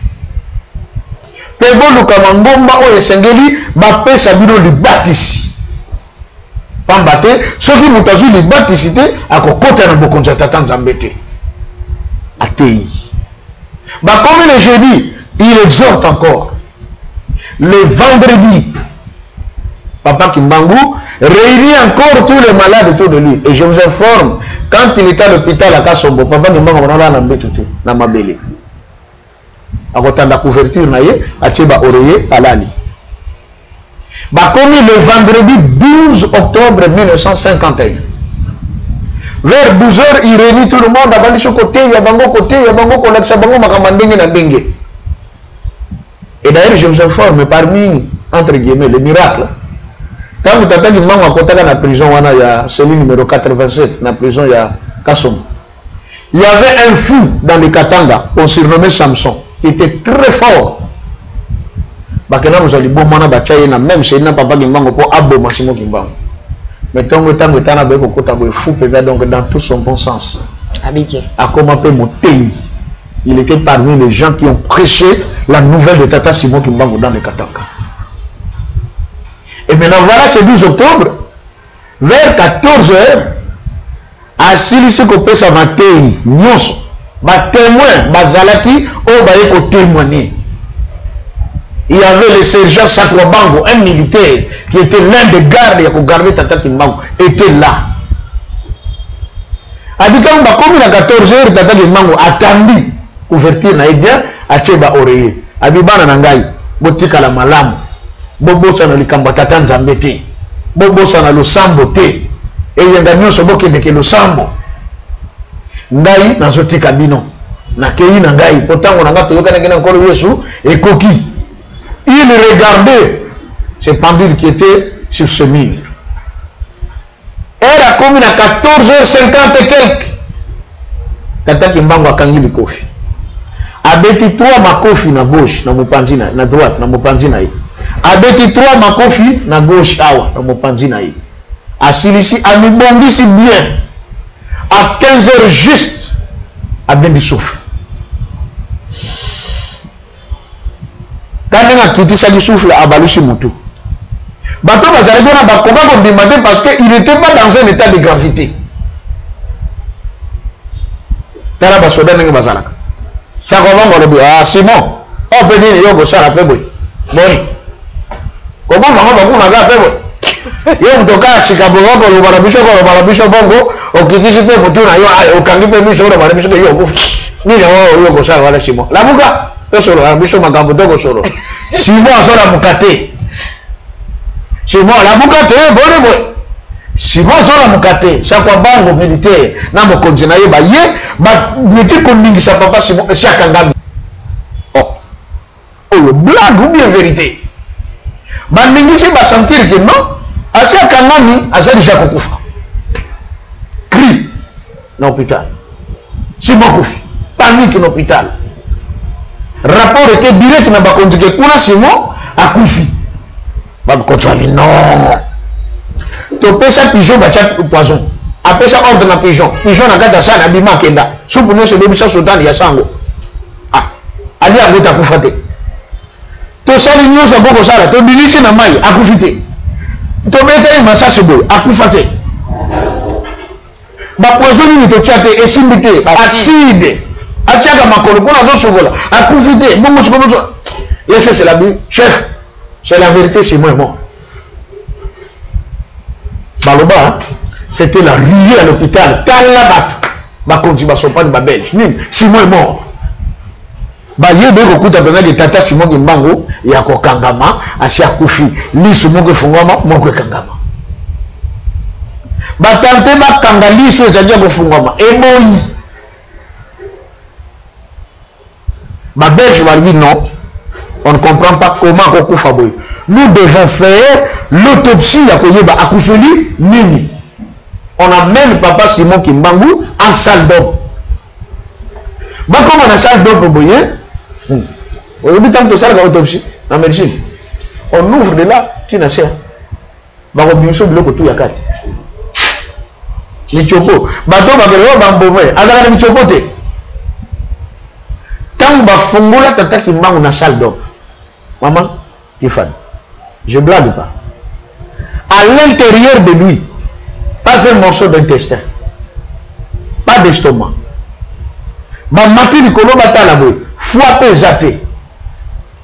Pe boluka mangomba oyo esengeli bapesa bino libatisi. Pamba te soki moto azwi libatisi te akokota na bokonzi ya tata nzambe te. Atei. Bakomi le jeudi, il exhorte encore. Le vendredi, Papa Kimbangu réunit encore tous les malades autour de lui. Et je vous informe, quand il était à l'hôpital à Kasombo, Papa Kimbangu na mbetute na mabele. Akotanda couverture na ye, atieba oreiller alali. Bakomi le vendredi 12 octobre 1951. Vers 12h, il réunit tout le monde. Avant de côté, il y a bango côté, il y a bango collection, bango makamandenge na bengue. Et d'ailleurs, je vous informe, parmi, entre guillemets, le miracle, quand vous t'attendez du mango à côté de la prison, il y a celui numéro 87, la prison, il y a Kassom. Il y avait un fou dans les Katanga, on surnommait Samson, qui était très fort. Bakena vous allez bon mana bachaye na même chez na papa Kimbangu pour abo Massimo Kimbangu. Mais tango tana beko kota bo fou peut donc dans tout son bon sens. Abike. A commencé Motei. Il était parmi les gens qui ont prêché la nouvelle de Tata Simon Kimbangu dans les Katanga. Et maintenant voilà ce 12 octobre vers 14h à Silisi Kopé Samatei Nyonso ba témoin bazalaki o ba yeko témoigner. Il y avait le sergent Sakwabango, un militaire qui était l'un des gardes, qui a gardé Tata Kimbangu, était là. Habitant comme il a 14h, Tata Kimbangu attendu couverture na bien, a tcheba oreiller. Habibana nangai, botika la malamu, bobo sana likamba Tata Nzambe te, bobo sana lo sambo te, et yanga nyonso boke deke lo sambo. Ngai nazotika bino, na kei na ngai, potango nanga toyoka na nkolo Yesu, et koki. Il regardait ce pendule qui était sur ce mur. Elle a commis à 14h50 et quelques. Tata Kimbangu a kangi le kofi. Abeti 3 makofi na gauche, na mopanzi na droite, na mopanzi na ye. Abeti 3 makofi na gauche awa, na mopanzi na ye. Asilisi, amibongisi bien. À 15h juste, a bien du souffle. Quand on a quitté ça du souffle, à Balusi Moutou. Bateau Bazalé, on a combat pour demander parce qu'il n'était pas dans un état de gravité. Tala Basoda n'est pas Bazalak. Ça comment on le dit? Ah, Simon, on peut dire que ça a fait bon. Bon. Comment on va faire bon? Yo mtoka Chicago pour le Barabisho Bongo, au Kitty Super Moutou, au Kangipe Micho, le Barabisho de Yoko. Ni le Yoko Sara, Simon. La Bouga. Solo abisho makambo toko solo Simon asola mukate Simon la mukate bone boy Simon asola mukate Sakwabango militaire na mokonzi na ye ba ye ba nete koningisa papa Simon Siakangami. Oh oyo blague ou bien vérité ba ningisi ba sentir que non Siakangami asa déjà kokufa cri na hôpital Simon Koufi. Panique dans l'hôpital. Rapport était direct dans la conduite. Kuna Simon a Koufi. Bakontroli non. Tu peux ça pigeon battre poison. Après ça ordre na pigeon. Pigeon na gata ça na bima kenda. Sous pour nous se bébé ça sultan ya sango. Ah. Ali a gota kufate. To sali nyosa boko sala to bilisi na mai akufite. To beta ma ça se boy akufate. Ba poison ni to chate esimbite acide. Atiaka makolo pour nazo sovola. Akufite bongo sikomo. Laissez c'est la vie chef. C'est la vérité, c'est moi mort. Baloba, c'était la riée à l'hôpital. Quand la sopa de Babel. C'est moi mort. Baye de kokuta besoin de tata Simon Kimbangu ya ko kangama asia kufi lisu moko fungama moko kangama. Batante ba kanga lisu ezadia ko fungama eboyi. Babel je lui dis non. On ne comprend pas comment Kokufa boy. Nous devons faire l'autopsie à Koyeba Akoufeli Nini. On amène papa Simon Kimbangu en salle d'homme. Bah comment on a salle d'homme pour boyer? On oublie tant que ça la autopsie en médecine. On ouvre de là, tu n'as pas. Bah on bien sûr de l'autre tout yakati. Michoko. Bah toi bah le bambomé. Azara le michoko te. Tant bah fongola tata Kimbangu na salle d'homme. Maman, Tiffany, je ne blague pas. À l'intérieur de lui, pas un morceau d'intestin, pas d'estomac. Ma matin du colo batalabou, foie pésaté,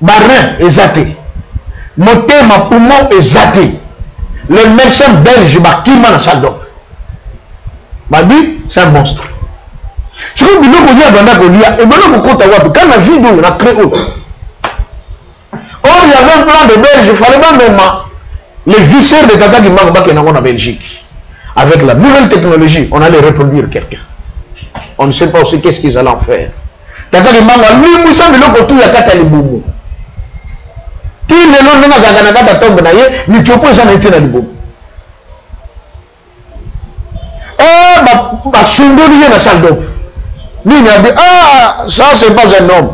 ma rein est zaté, mon thème, ma poumon est zaté. Le médecin belge m'a qui m'a dans sa salle m'a dit, c'est un monstre. Je veux dire que vous avez et maintenant vous comptez quand la vidéo on a créé. Or, il y avait un plan de Belge, il fallait même les viscères de Tata Kimbangu qui sont en Belgique. Avec la nouvelle technologie, on allait reproduire quelqu'un. On ne sait pas aussi qu'est-ce qu'ils allaient en faire. Tata Kimbangu, lui, il semble que tout y a quatre boumou. Qui ne l'ont pas dans la tombe, mais tu peux jamais être dans le boumou. Oh, ma sundoli est dans la salle d'homme. Lui, il a dit, ah, ça, c'est pas un homme.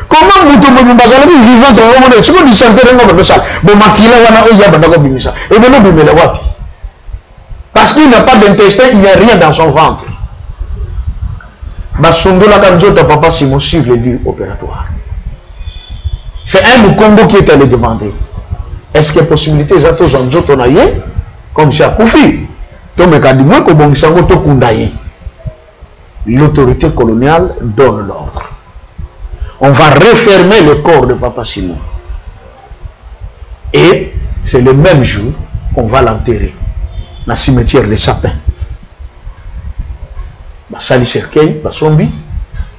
Comment vous tombe bazala vivant dans le monde? C'est quoi du santé dans le salle? Bon, makila wana oya bandako bimisa. Et bon, non bimela wapi? Parce qu'il n'a pas d'intestin, il n'y a rien dans son ventre. Basondo la kanjota papa Simon sur le lit opératoire. C'est un Mukongo qui est allé demander. Est-ce qu'il y a possibilité zato zanjoto na ye comme si akufi? To mekadimwe ko bongisango to kundaye. L'autorité coloniale donne l'ordre. On va refermer le corps de Papa Simon. Et c'est le même jour qu'on va l'enterrer dans le cimetière des sapins. Sali cercueil, Basombi,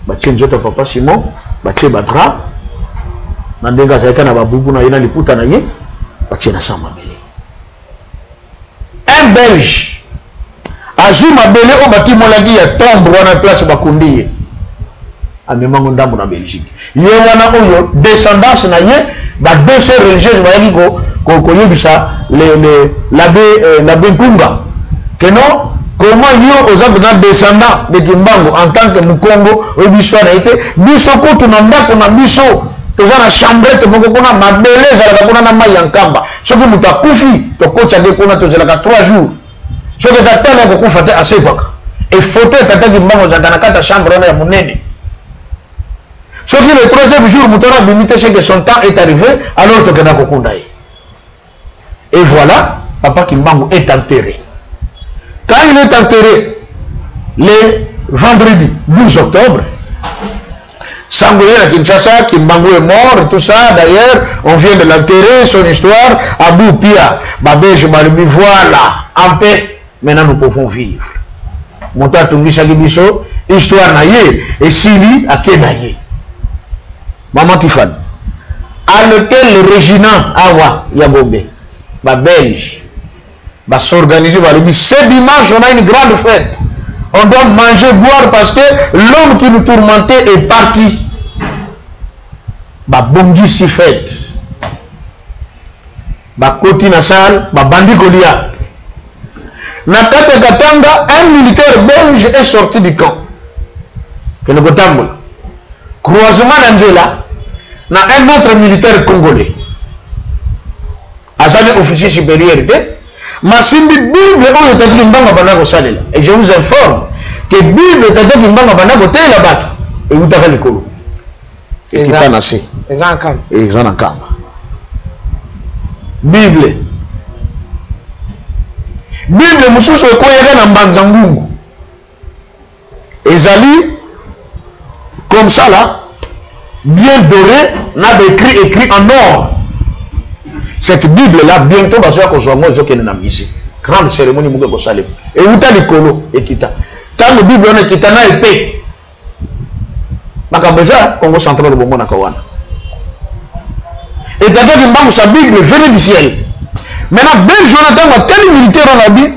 Batchenjota Papa Simon, Batche Badra, Nandenga Zaykana Baboubou na yena liputa na ye, Batchena Samabele. Un Belge, Azuma Bele au bâtiment lagi ya tombe wana place Bakundi. Amemango ndambo na Belgique. Ye wana oyo descendance na ye ba deux sœurs religieuses ba yaki ko yebisa l'abbé Nkunga. Que non comment yo oza descendant de Kimbangu en tant que Mukongo obiso na été biso ko tunandako na biso toza na chambrette moko kuna mabele za kuna na mai yankamba. Soko mutu akufi to kocha de kuna to zelaka 3 jours. Soko tatana ko kufa te asepaka. Et photo tata Kimbangu za kana kata chambre na ya munene. Sauf que le troisième jour, Moutara Bimite, c'est que son temps est arrivé, alors que Kenako Kundaï. Et voilà, Papa Kimbangu est enterré. Quand il est enterré, le vendredi 12 octobre, Sangoye à Kinshasa, Kimbangu est mort, et tout ça, d'ailleurs, on vient de l'enterrer, son histoire, Abou Pia, Babé, je m'allume, voilà, en paix, maintenant nous pouvons vivre. Mouta Tungi Sagibiso, histoire naïe, et Sili à Kenaïe. Maman Tiffany, à lequel le régiment Awa Yabombe, ma belge, va s'organiser, va lui dire, ce dimanche, on a une grande fête. On doit manger, boire parce que l'homme qui nous tourmentait est parti. Ba bongi si fête. Ba koti na salle, ba bandi kolia. Na kata katanga, un militaire belge est sorti du camp. que nous avons croisement d'Angela, na un autre militaire congolais. Azali officier supérieur, ma simbi Bible on est dit mbanga banako salela. Et je vous informe que Bible est dit mbanga banako tela bato et vous avez le colo. Et qui t'en a assez. Ils ont un camp. Et ils ont un camp. Bible. Bible mususu ekoyaka na mbanza ngungu. Ezali comme ça là, bien doré, n'a écrit en or. Cette Bible là, bientôt, va se faire que nous avons ici. Grande cérémonie, nous avons salé. Et où t'as les colos, et qui t'a. Tant que Bible, on est qui t'a n'a épée. Makabeza, Congo central, le bon mon akawana. Et t'as dit que sa Bible venait du ciel. Maintenant, Ben Jonathan, quel militaire on a dit,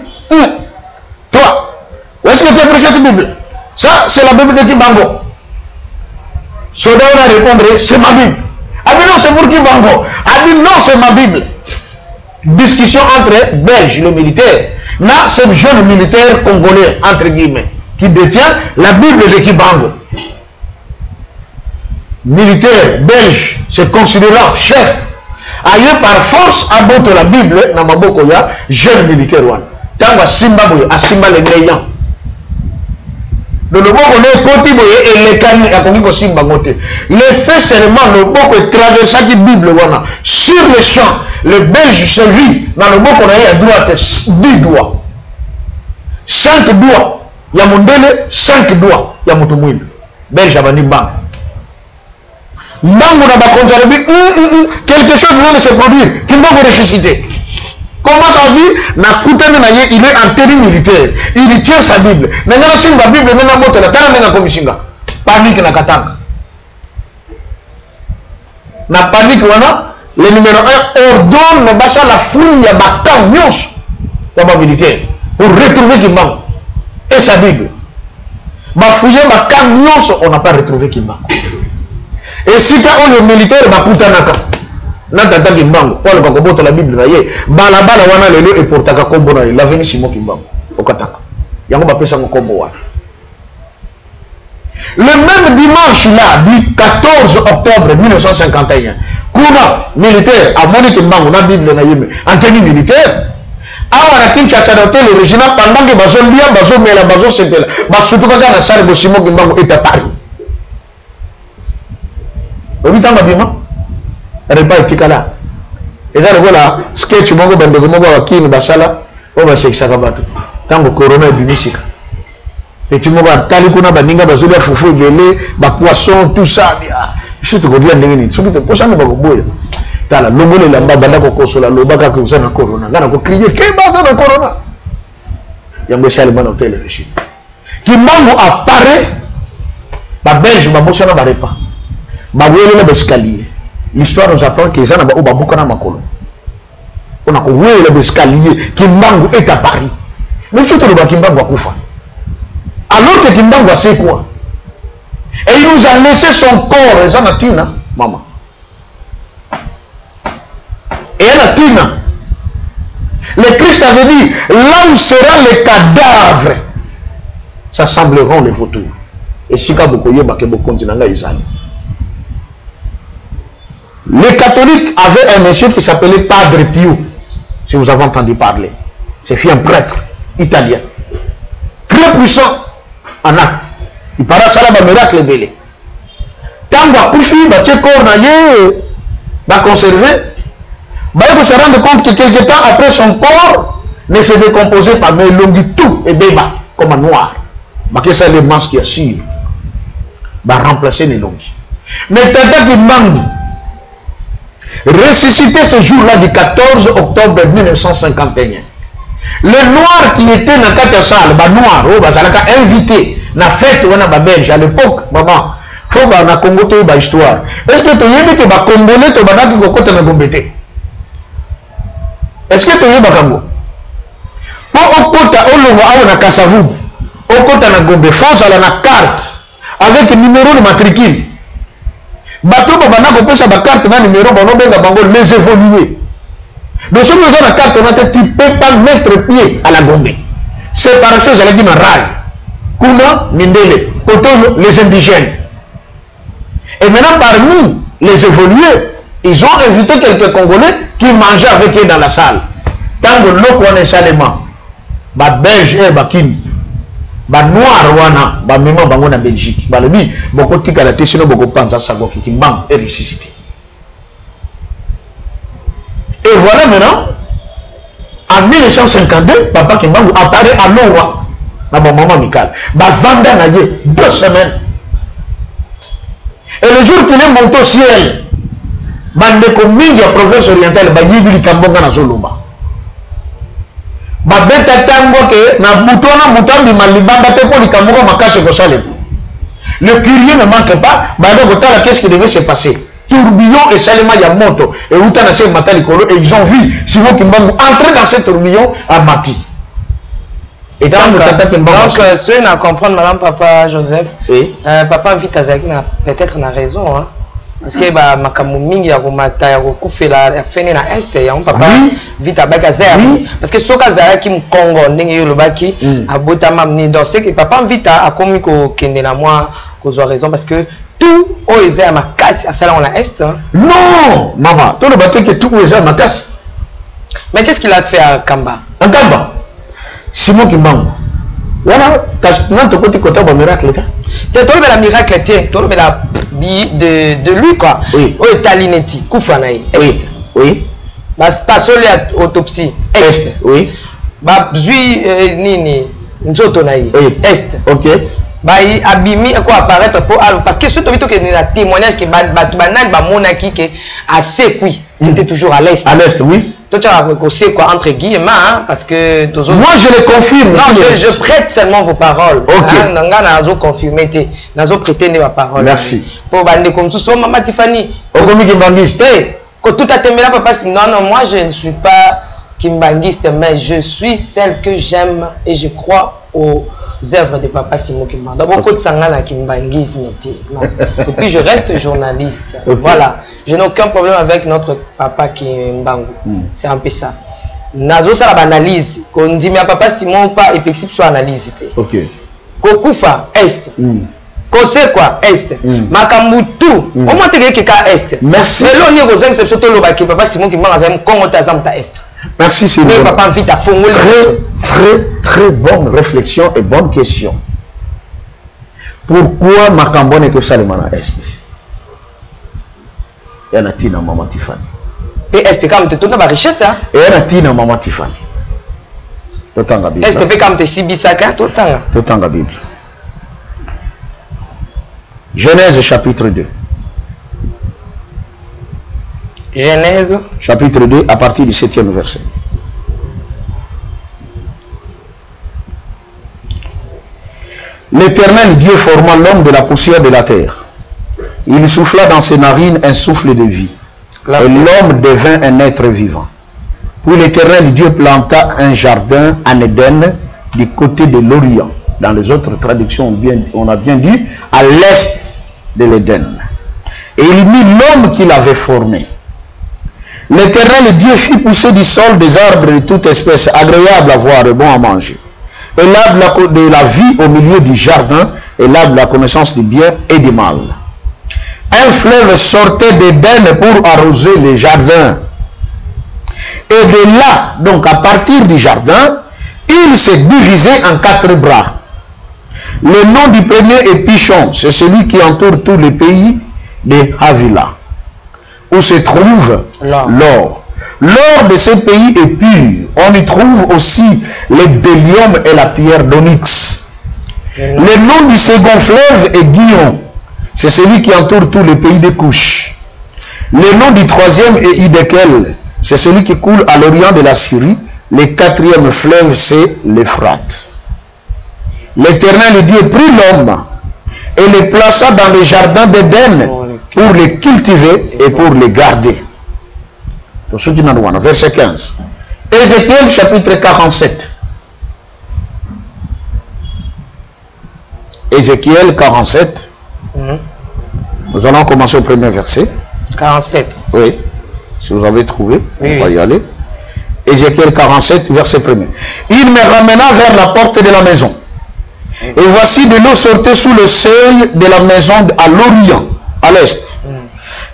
toi, où est-ce que tu as pris cette Bible? Ça, c'est la Bible de Kimbango. Soda on a répondu, c'est ma Bible. Ah mais non, c'est pour Kimbango. Ah dit non, c'est ma Bible. Discussion entre Belges, le militaire, là, ce jeune militaire congolais, entre guillemets, qui détient la Bible de Kimbango. Militaire belge, se considérant chef, ailleurs par force à botte la Bible, dans ma bokoya, jeune militaire one. Tant que Simba boyo, à Simba les meilleurs. Le boko ne koti boye et les kani a connu ko Simba moté. Le fait seulement le boko traversa qui Bible wana sur le champ, le belge se vit dans le boko na à droite 10 doigts. 5 doigts, il y a mon délai, 5 doigts, il y a mon tomouine. Belge a bani bang. Bango na bakonza quelque chose vient de se produire, qui va vous ressusciter. Comment ça dit? Na koutane na ye, il est en terrain militaire. Il tient sa Bible. Nanga na singa Bible nena moto la tana nena komishinga. Panique na katanga. Na panique wana, le numéro 1 ordonne na basa la fouille ya bakam nyos ya ba militaire pour retrouver Kimbangu et sa Bible. Ba fouiller bakam nyos, on n'a pas retrouvé Kimbangu. Et si tu as un militaire, bakutanaka. Nantata Kimbangu, Paul Bakobota la Bible, balabala wana lelo et portaka kombo na l'avenir Simon Kimbangu. Okataka. Yango ba pesa kombo wana. Le même dimanche là, du 14 octobre 1951, kuna militaire a moni Kimbangu na Bible na yeme, en tenue militaire. Awa na Kinshasa d'hôtel original pendant que bazo lia, bazo mela, bazo sepela, basutuka na sare bo Simon Kimbangu est à Paris. Obi tanga bima repas etikala eza lokola sketch moko bandeko moko bakini basala oyo basekisaka bato ntango corona ebimisika eti moko atali kuna baninga bazolia fufu ebele bapoisson tout ça biso tokolia ndenge nini soki toposani bakoboya tala longola elamba banda kokosola loba kaka oza na corona nga na kokrie kebaza na corona yango esalema na hotel régime Kimbangu apparaît babelge babosana barepas bawelela l'escalier. L'histoire nous apprend que les gens ont beaucoup de makolo. On a oué l'escalier. Kimbangu est à Paris. Mais surtout le Kimbangu a Koufa. Alors que Kimbangu a c'est quoi? Et il nous a laissé son corps. Les gens ont tina, maman. Et elle a tina. Le Christ avait dit, là où seront les cadavres, ça sembleront les vautours. Et si vous avez beaucoup de les catholiques avaient un monsieur qui s'appelait Padre Pio, si vous avez entendu parler. C'est un prêtre italien. Très puissant en acte. Il paraît ça là, un miracle belé. Quand on va coucher, on va conserver. Il faut se rendre compte que quelque temps après, son corps ne se décomposait pas, mais il tout et débat comme un noir. Il ça les masques qui assurent. Il va remplacer les longues. Mais tata qui manque. Ressuscité ce jour-là du 14 octobre 1951. Le noir qui était dans la salle, le noir, invité, na fête ou na belge à l'époque, maman, faut que na Congo tu ba histoire. Est-ce que tu y que ba congolais tu ba na côté na gombete? Est-ce que tu y ba Congo? Pour au côté au lowa na Kasavu, au côté na Gombe, France à la carte avec le numéro de matricule. Bateau babana kopesa ba carte na numéro bono benga bango les évoluer. Donc si vous avez la carte on a dit tu peux pas mettre pied à la Gombe. Séparation j'allais dire rage. Kuna, Mindele, Kotoyo, les indigènes. Et maintenant, parmi les évolués, ils ont invité quelques Congolais qui mangeaient avec eux dans la salle. Tant que l'eau est salement, les Belges et les Kim, les Noirs, les Mémans en Belgique, les Belgiques, beaucoup de gens qui ont beaucoup de gens qui manquent et ressuscité. Et voilà maintenant, en 1952, Papa Kimbangu apparaît à Lowa, dans mon moment amical. Il a vendu 2 semaines. Et le jour qu'il est monté au ciel, bandeko mingi ya province orientale bayibi likambonga na zolomba babeta tango ke na butona mutambi malibanda te ko likambonga makase ko salem. Le curieux ne manque pas, bado kotala qu'est-ce qui devait se passer. Tourbillon et salema ya moto et utana se matalikolo et ils ont vu Simon Kimbangu entrer dans ce tourbillon à Mati. Et donc, ceux qui comprennent, madame, papa Joseph, oui. Papa vite peut-être na raison, hein, parce que makamu mingi ya komata ya kokufela ya fene na est ya papa vite abaka zer parce que soka zara ki mkongo ndenge yo lobaki abota mamni donc c'est que papa vite a komi ko kende na moi kozwa raison parce que tout o eza makasi à sala on la est. Non, maman, tout le bateau que tout eza makasi. Mais qu'est-ce qu'il a fait à Kamba? En Kamba. Simon Kimbangu. Voilà, quand tu côté un miracle. Tu as la miracle, tu as la de lui quoi. Oui. Au Italinetti, Koufanaï. Oui. Oui. Passons l'autopsie. Est. Oui. Zui Nini, Nzotonaï. Est. Ok. Abimi quoi apparaître pour parce que ce que le témoignage que Batbanak Bamonaki que assez oui, c'était toujours à l'est. À l'est, oui. Toi, tu as recossé quoi entre guillemets, hein, parce que moi je le confirme. Non, je prête seulement vos paroles. Ok. Nanga nazo confirmer, nazo prêter ma parole. Merci. Pour bande comme ça, maman Tiffany. Okomi kimbangiste. Quand tout a terminé, papa, non, moi je ne suis pas kimbangiste, mais je suis celle que j'aime et je crois aux œuvres de papa Simon Kimbangu. D'abord, côté sangana kimbangisme, et puis je reste journaliste. Okay. Voilà. Je n'ai aucun problème avec notre papa Kimbangu. C'est un peu ça. Nazo ça l'analyse. Quand on dit mais papa Simon pas épexip sur analyse. Ok. Kokufa est. Kose quoi est. Makambutu. Au moins tu es quelqu'un est. Merci. Mais là on est aux exceptions de l'obaki papa Simon Kimbangu azam Congo tazam ta est. Merci Simon. Mais papa vite à fond. Très bonne réflexion et bonne question. Pourquoi Makambo n'est que ça le mana est? Il y a Tina Maman Tiffany. Et est comme tu as la richesse hein? Et il y a Tina Maman Tiffany. Totanga Bible. Est comme tu sibisaka totanga. Totanga Bible. Genèse chapitre 2. Genèse chapitre 2 à partir du 7e verset. L'Éternel Dieu forma l'homme de la poussière de la terre. Il souffla dans ses narines un souffle de vie. Et l'homme devint un être vivant. Puis l'Éternel Dieu planta un jardin en Éden du côté de l'Orient. Dans les autres traductions, on a bien dit à l'est de l'Éden. Et il mit l'homme qu'il avait formé. L'Éternel Dieu fit pousser du sol des arbres de toute espèce, agréables à voir et bons à manger. Et l'arbre de la vie au milieu du jardin, et l'arbre de la connaissance du bien et du mal. Un fleuve sortait d'Éden pour arroser les jardins. Et de là, donc à partir du jardin, il s'est divisé en 4 bras. Le nom du premier est Pichon, c'est celui qui entoure tout le pays de Havila, où se trouve l'or. L'or de ce pays est pur. On y trouve aussi le bdellium et la pierre d'onyx. Le nom du second fleuve est Guion. C'est celui qui entoure tout le pays de Couche. Le nom du troisième est Hidekel. C'est celui qui coule à l'orient de la Syrie. Le 4e fleuve, c'est l'Euphrate. L'Éternel Dieu prit l'homme et le plaça dans le jardin d'Éden pour les cultiver et pour les garder. Verset 15. Ézéchiel chapitre 47. Ézéchiel 47. Nous allons commencer au premier verset. 47. Oui. Si vous avez trouvé, on va y aller. Ézéchiel 47, verset 1er. Il me ramena vers la porte de la maison. Et voici de l'eau sortait sous le seuil de la maison à l'Orient, à l'est.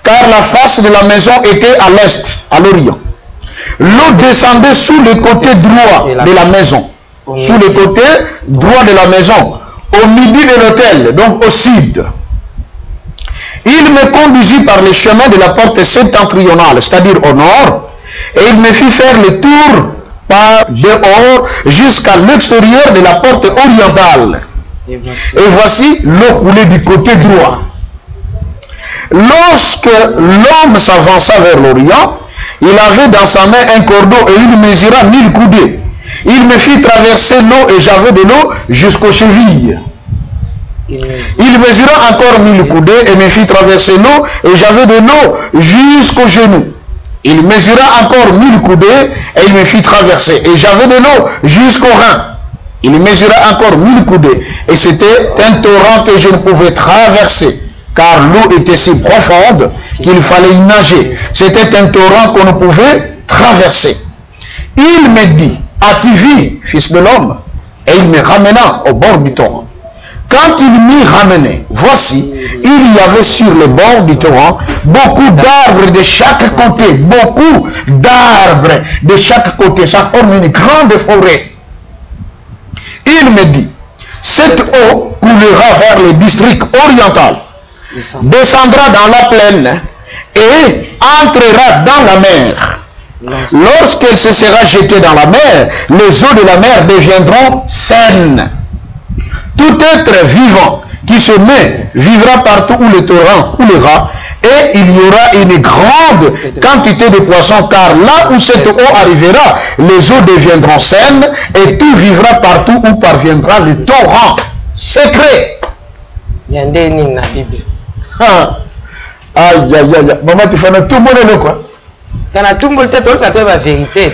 Car la face de la maison était à l'est, à l'Orient. L'eau descendait sous le côté droit de la maison. Sous le côté droit de la maison. Au midi de l'autel, donc au sud. Il me conduisit par le chemin de la porte septentrionale, c'est-à-dire au nord, et il me fit faire le tour par dehors jusqu'à l'extérieur de la porte orientale. Et voici l'eau coulait du côté droit. Lorsque l'homme s'avança vers l'Orient, il avait dans sa main un cordeau et il mesura 1000 coudées. Il me fit traverser l'eau et j'avais de l'eau jusqu'aux chevilles. Il mesura encore 1000 coudées et me fit traverser l'eau et j'avais de l'eau jusqu'aux genoux. Il mesura encore 1000 coudées et il me fit traverser et j'avais de l'eau jusqu'aux reins. Il mesura encore 1000 coudées et c'était un torrent que je ne pouvais traverser car l'eau était si profonde qu'il fallait y nager. C'était un torrent qu'on ne pouvait traverser. Il me dit, as-tu vu, fils de l'homme? Et il me ramena au bord du torrent. Quand il m'y ramenait, voici, il y avait sur le bord du torrent beaucoup d'arbres de chaque côté, beaucoup d'arbres de chaque côté. Ça forme une grande forêt. Il me dit, cette eau coulera vers le district oriental, descendra dans la plaine et entrera dans la mer. Lorsqu'elle se sera jetée dans la mer, les eaux de la mer deviendront saines. Tout être vivant qui se met vivra partout où le torrent coulera et il y aura une grande quantité de poissons car là où cette eau arrivera, les eaux deviendront saines et tout vivra partout où parviendra le torrent. Secret. Il y a des lignes dans la Bible. Aïe, aïe, aïe. Maman, tu fais tout le monde là quoi. Tu as tout le monde, tu as la vérité.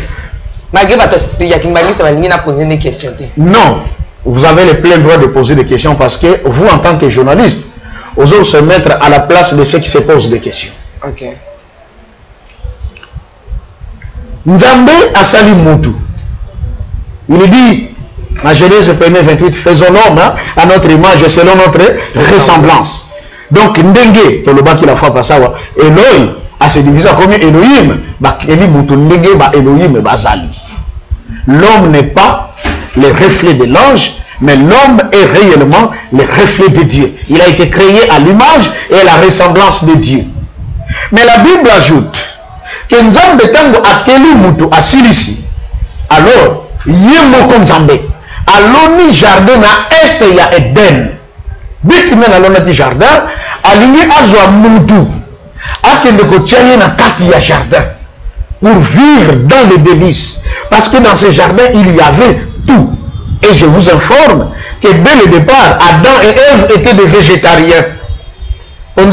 Malgré que tu as posé des questions. Non. Vous avez le plein droit de poser des questions parce que vous, en tant que journaliste, vous allez se mettre à la place de ceux qui se posent des questions. Ok. Nzambe a sali Moutou. Il dit, à Genèse 1er 28, faisons l'homme à notre image et selon notre ressemblance. Donc, Ndenge, tu le bas qui la fois passé, Elohim, à se diviser comme Elohim, Eli Moutou, Ndenge, Elohim, Bazali. L'homme n'est pas le reflet de l'ange, mais l'homme est réellement le reflet de Dieu. Il a été créé à l'image et à la ressemblance de Dieu. Mais la Bible ajoute que Nzambe tango akeli mutu asilisi. Alors, yemoko Nzambe aloni jardin na este ya Eden. Bitumé na lona di jardin, alingi azwa mutu akende ko tianye na kati ya jardin pour vivre dans les délices. Parce que dans ce jardin, il y avait tout. Et je vous informe que dès le départ, Adam et Ève étaient des végétariens. Il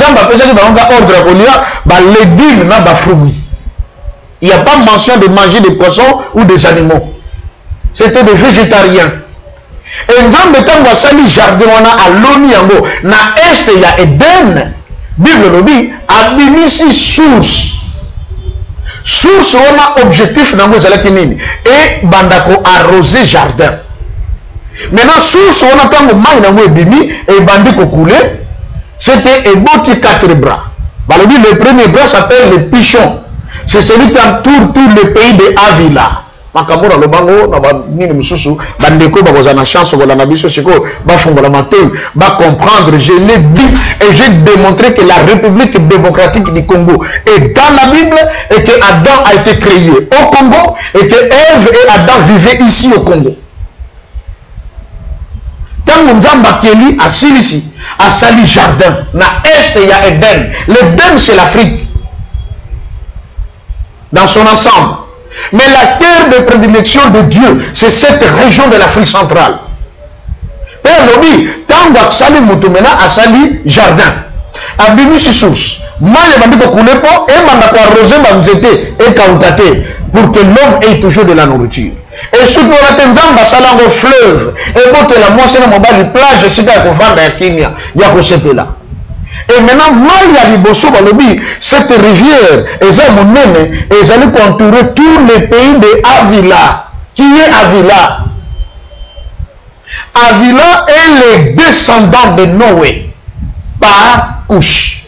n'y a pas mention de manger des poissons ou des animaux. C'était des végétariens. Et nous avons dit jardin à l'Oniango, na est il y a Eden. Bible nous dit, abimisi source. Source on a objectif dans vos alakimini et bandako arroser jardin. Maintenant source on attend le maï dans vos bimi et bandiko couler. C'était eboti 4 bras. Le premier bras s'appelle le pichon. C'est celui qui entoure tout le pays de Avila. Makamura le bango na ba nini mususu bandeko bakozana chance vola na biso siko ba fongola mateu ba comprendre. Je l'ai dit et j'ai démontré que la République démocratique du Congo est dans la Bible et que Adam a été créé au Congo et que Ève et Adam vivaient ici au Congo. Tant Nzamba Keli a silisi a sali jardin na est il y a Eden. L'Eden c'est l'Afrique dans son ensemble. Mais la terre de prédilection de Dieu, c'est cette région de l'Afrique centrale. Père Lobi, tant que Sali Moutoumena a sali jardin, a bimi si source. Moi, je m'ai dit que et m'a arrosé ma nzete et kaoutate pour que l'homme ait toujours de la nourriture. Et surtout, on a tenzamba salango fleuve. Et bon, la moi, c'est mon bas plage, c'est là qu'on vend à Kenya. Il y a que là. Et maintenant, cette rivière, ils allaient contourer tous les pays de Avila. Qui est Avila? Avila est le descendant de Noé par Couche.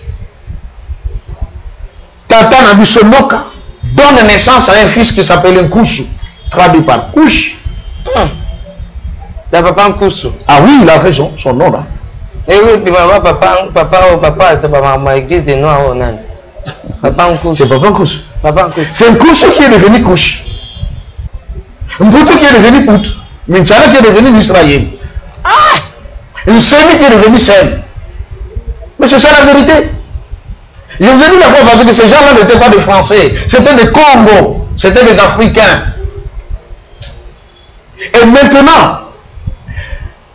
Tata Nabisonoka donne naissance à un fils qui s'appelle Nkoussou, traduit par Couche. C'est papa Nkoussou. Ah oui, il a raison, son nom là. Et oui, puis papa, c'est pas ma église de Noir au Nan. Papa Nkoussou. C'est Papa Nkoussou. Papa Nkoussou. C'est Nkoussou qui est devenu Couche. Mputu qui est devenu Pout. Minchana qui est devenu Israël. Une Sémi qui est devenu Sem. Mais c'est ça la vérité. Je vous ai dit la fois parce que ces gens-là n'étaient pas des Français. C'était des Congos. C'était des Africains. Et maintenant,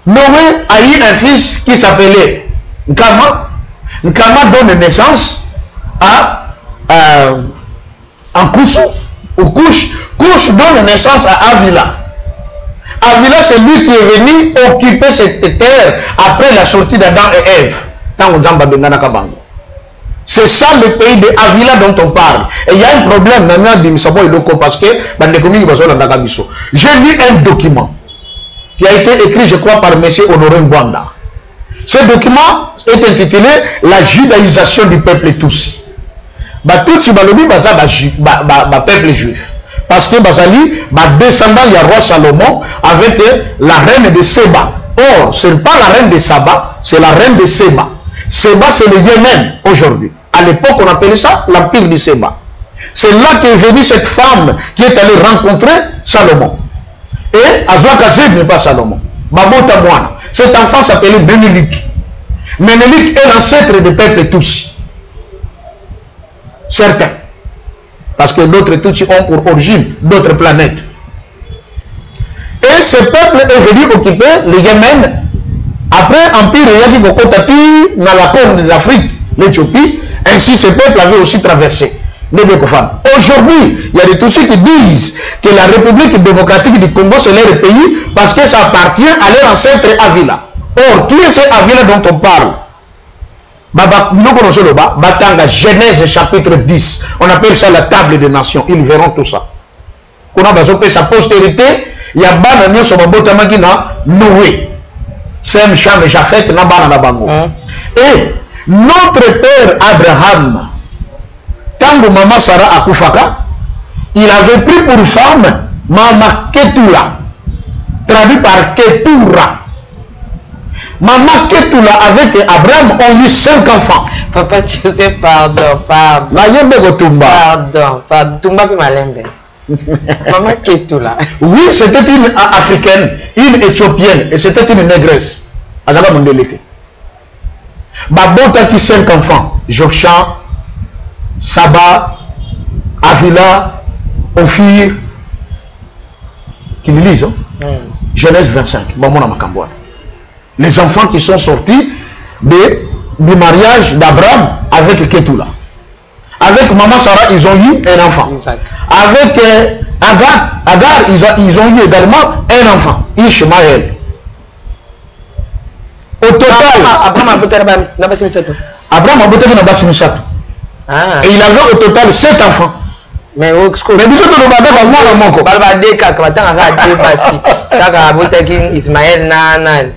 Noé a eu un fils qui s'appelait Nkama. Nkama donne naissance à Nkoussou ou Couche. Couche donne naissance à Avila. Avila, c'est lui qui est venu occuper cette terre après la sortie d'Adam et Ève. C'est ça le pays de Avila dont on parle. Et il y a un problème parce que j'ai lu un document qui a été écrit, je crois, par M. Honoré Ngwanda. Ce document est intitulé La judaïsation du peuple Tutsi. Tutsi, peuple juif. Parce que Bazali, descendant du roi Salomon avec la reine de Séba. Or, ce n'est pas la reine de Saba, c'est la reine de Séba. Séba, c'est le Yémen aujourd'hui. À l'époque, on appelait ça l'empire du Séba. C'est là qu'est venue cette femme qui est allée rencontrer Salomon. Et Azouakazeb n'est pas Salomon. Babota Moana. Cet enfant s'appelait Ménélik. Ménélik est l'ancêtre des peuples Tutsi. Certains. Parce que d'autres Tutsis ont pour origine d'autres planètes. Et ce peuple est venu occuper le Yémen. Après Empire Yagi Bokotati, dans la corne de l'Afrique, l'Éthiopie, ainsi ce peuple avait aussi traversé. Aujourd'hui, il y a des Tutsis qui disent que la République démocratique du Congo c'est leur pays parce que ça appartient à leur ancêtre Avila. Or, qui est ce Avila dont on parle? Genèse chapitre 10. On appelle ça la table des nations. Ils verront tout ça. On a besoin de sa postérité. Il y a Bananion sur Noé. Sem, Cham et Japheth. Et notre père Abraham, quand maman Sarah Akufaka, il avait pris pour femme Mama Ketula, traduit par Ketura. Maman Ketula avec Abraham ont eu 5 enfants. Papa, tu sais, pardon. Tumba puis Malembe. Maman Ketula. Oui, c'était une africaine, une éthiopienne, et c'était une négresse. Azaba Mondelete. Babota qui 5 enfants. Jokshan, Saba, Avila, Ophir, qui me lisent. Genèse 25. Les enfants qui sont sortis du mariage d'Abraham avec Ketula. Avec maman Sarah, ils ont eu un enfant. Isaac. Avec Agar, ils ont eu également un enfant, Ishmaël. Au total, Abraham a voté et il avait au total 7 enfants. Mais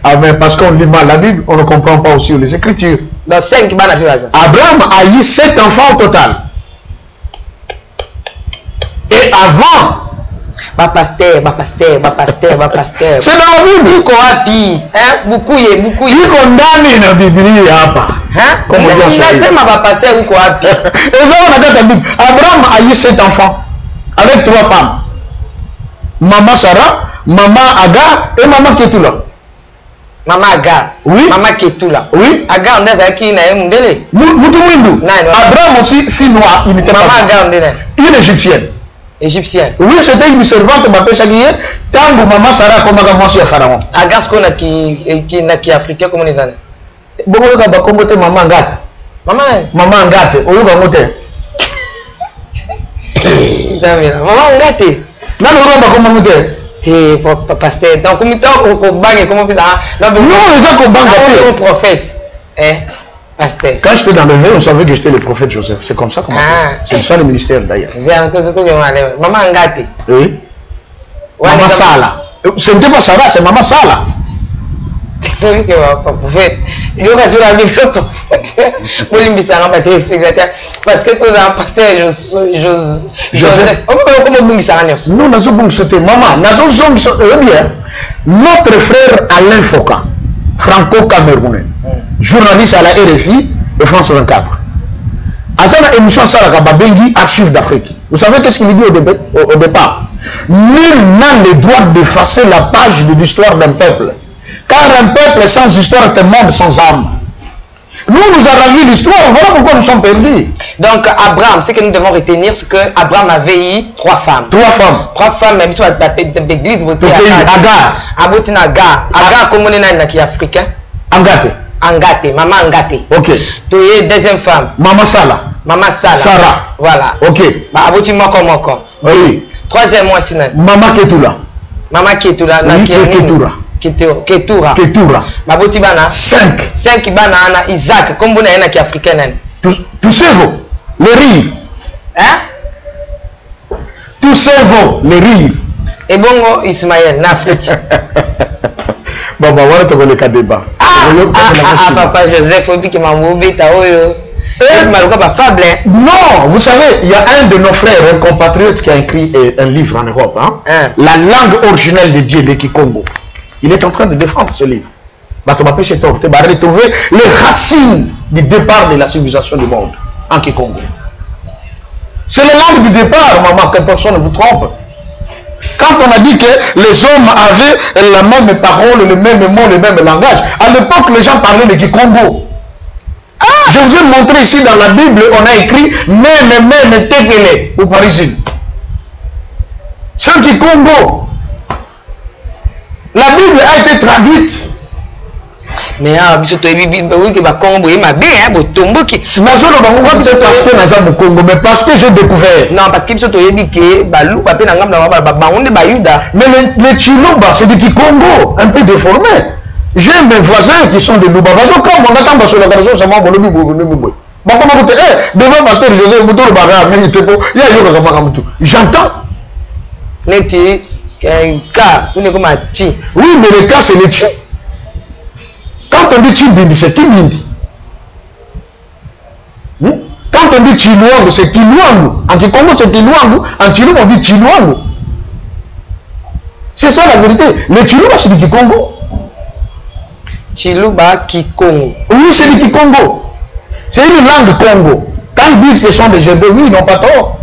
ah mais parce qu'on lit mal la Bible, on ne comprend pas aussi les Écritures. Dans 5 Abraham a eu 7 enfants au total. Et avant, pasteur. C'est dans la Bible. Beaucoup. Il condamne la Bible hapa. Comme on dit. Abraham a eu 7 enfants avec 3 femmes. Maman Sarah, maman Agar et maman Ketula. Maman Agar. Oui. Maman Ketula. Oui. Agar on a qui na mundele. Abraham aussi fille noire, il était maman Agar on une égyptienne. Égyptienne. Oui, c'était une servante m'appelle Chaguier. Quand maman Sarah comme maman sur Pharaon. Agar ce qu'on a qui africain comme les années. Bon on va combattre maman Ngat. Maman Ngat, on va monter. Maman Ngat. Non, on va comment monter. Pasteur. Donc comment fait ça? Non, les gens qu'on banque le prophète. Pasteur. Quand j'étais dans le vin, on savait que j'étais le prophète Joseph. C'est comme ça qu'on m'appelle. C'est ça le ministère d'ailleurs. Maman Ngate. Oui. Maman Sala. Ce n'était pas Sarah, c'est Maman Sala. Oui, que va pouvez. Il y aura sur la vidéo pour l'imbissara téléspectateur. Parce que c'est un pasteur Joseph. Comment vous l'imbissara? Nous n'avons pas sauté. Maman, nous avons bien. Notre frère Alain Foka, franco-camerounais, journaliste à la RFI de France 24. À cette émission, Sarah Babengi, Archives d'Afrique. Vous savez qu'est-ce qu'il dit au départ? Nul n'a le droit d'effacer la page de l'histoire d'un peuple. Car un peuple sans histoire est un monde sans âme. Nous avons vu l'histoire, voilà pourquoi nous sommes perdus. Donc, Abraham, ce que nous devons retenir, c'est qu'Abraham avait eu 3 femmes. 3 femmes. 3 femmes, même si on a l'église, Agar. Agar, comme on est africain. Angate, maman Angate. Ok. Tu es deuxième femme. Maman Sala. Maman Sala. Sarah. Voilà. Ok. Abouti Moko. Oui. Troisième mois, sinon. Maman Ketula. Maman Ketula. Ketura. Baboti bana 5 bana ana Isaac comme vous n'avez pas africain. Tous ces veaux, les rires. Hein? Tous ces veaux, les rires. Et bongo Ismaël, n'Afrique. Bon, voilà tu le cas débat. Papa Joseph, il faut que ma mouille taoyo. Non, vous savez, il y a un de nos frères, un compatriote qui a écrit un livre en Europe, La langue originelle de Dieu, le Kikongo. Il est en train de défendre ce livre. Va retrouver les racines du départ de la civilisation du monde en Kikongo. C'est la langue du départ, maman, que personne ne vous trompe. Quand on a dit que les hommes avaient la même parole, le même mot, le même langage, à l'époque, les gens parlaient de Kikongo. Je vous ai montré ici dans la Bible, on a écrit même Tepele au Parisien. C'est Kikongo. La Bible a été traduite. Mais oui que ba Congo est ma bien botombo qui mais parce que j'ai découvert. Non, parce que biso to yebi ke balu pa pe na ngam na ba on de bayuda. Mais les Chilomba c'est des Kikongo un peu déformés. J'ai mes voisins qui sont de Lubabazo comme on attend sur la garçon ça m'a volé bobo. Devant pasteur José Moutoro Baga mais il te faut il y a yo ka mutu. J'entends. Neti cas vous ne comme chi. Oui, mais le cas c'est le chi. Quand on dit Chibindi, c'est Kibindi. Quand on dit Chiluangu, c'est Kiluangu. En Kikongo, c'est Kiluangu. En Chilou, on dit Chiluangu. C'est ça la vérité. Le Chiluba, c'est du Kikongo. Chiluba, Kikongo. Oui, c'est du Kikongo. C'est une langue Congo. Quand ils disent que ce sont des Gédés, oui, ils n'ont pas tort.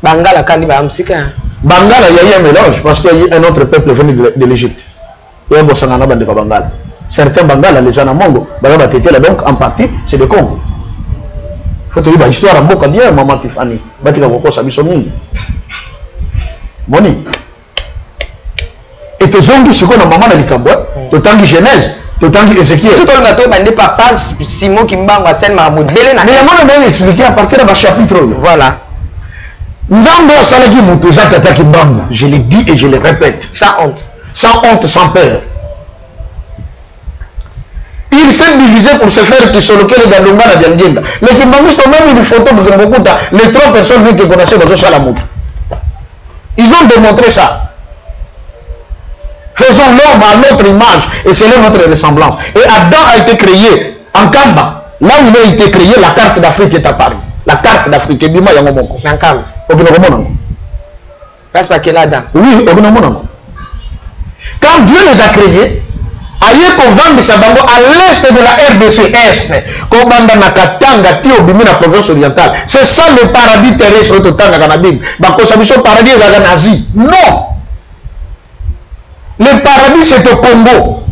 Bangala, quand il va Bangala, il y a eu un mélange parce qu'il y a eu un autre peuple venu de l'Égypte. Certains Bangala, les gens à Mongo, donc en partie, c'est des Congo. Il faut te dire l'histoire en beaucoup bien, maman Tiffany. Moni. Et tes zombies, ce qu'on a maman dans les Cambouais, le temps de Genèse, le temps de Ézéchiel. Tout le monde n'est pas Simon qui m'a envoyé scène Mahmoud. Mais il y a expliqué à partir de chapitre. Voilà. Je le dis et je le répète. Sans honte. Sans honte, sans peur. Il s'est divisé pour se faire qui sont lequel dans le Ngana d'Andienda. Les Kimbangistes ont même une photo pour les 3 personnes qui connaissaient dans Chalamout. Ils ont démontré ça. Faisons l'homme à notre image et c'est notre ressemblance. Et Adam a été créé en Kamba. Là où il a été créé, la carte d'Afrique est apparue. La carte d'Afrique est Bima Yangomoko. En Kamba. Reste pas qu'elle a dedans. Oui, quand Dieu les a créés, aïe qu'on vende Sabango à l'est de la RDC Est, qu'on vende na Katanga, Tio, Bimi, la province orientale. C'est ça le paradis terrestre au Tanga dans la Bible. Parce que le paradis est en Asie. Non. Le paradis c'est au Congo.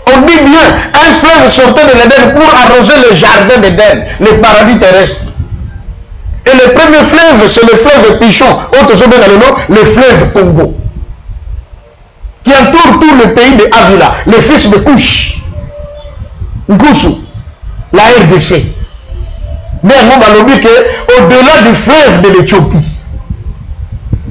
On dit bien, un fleuve sortait de l'Éden pour arroser le jardin d'Éden, le paradis terrestre. Et le premier fleuve, c'est le fleuve Pichon, le fleuve Congo, qui entoure tout le pays de Avila, le fils de Kouch, Nkoussou, la RDC. Mais on va le dire qu'au-delà du fleuve de l'Éthiopie,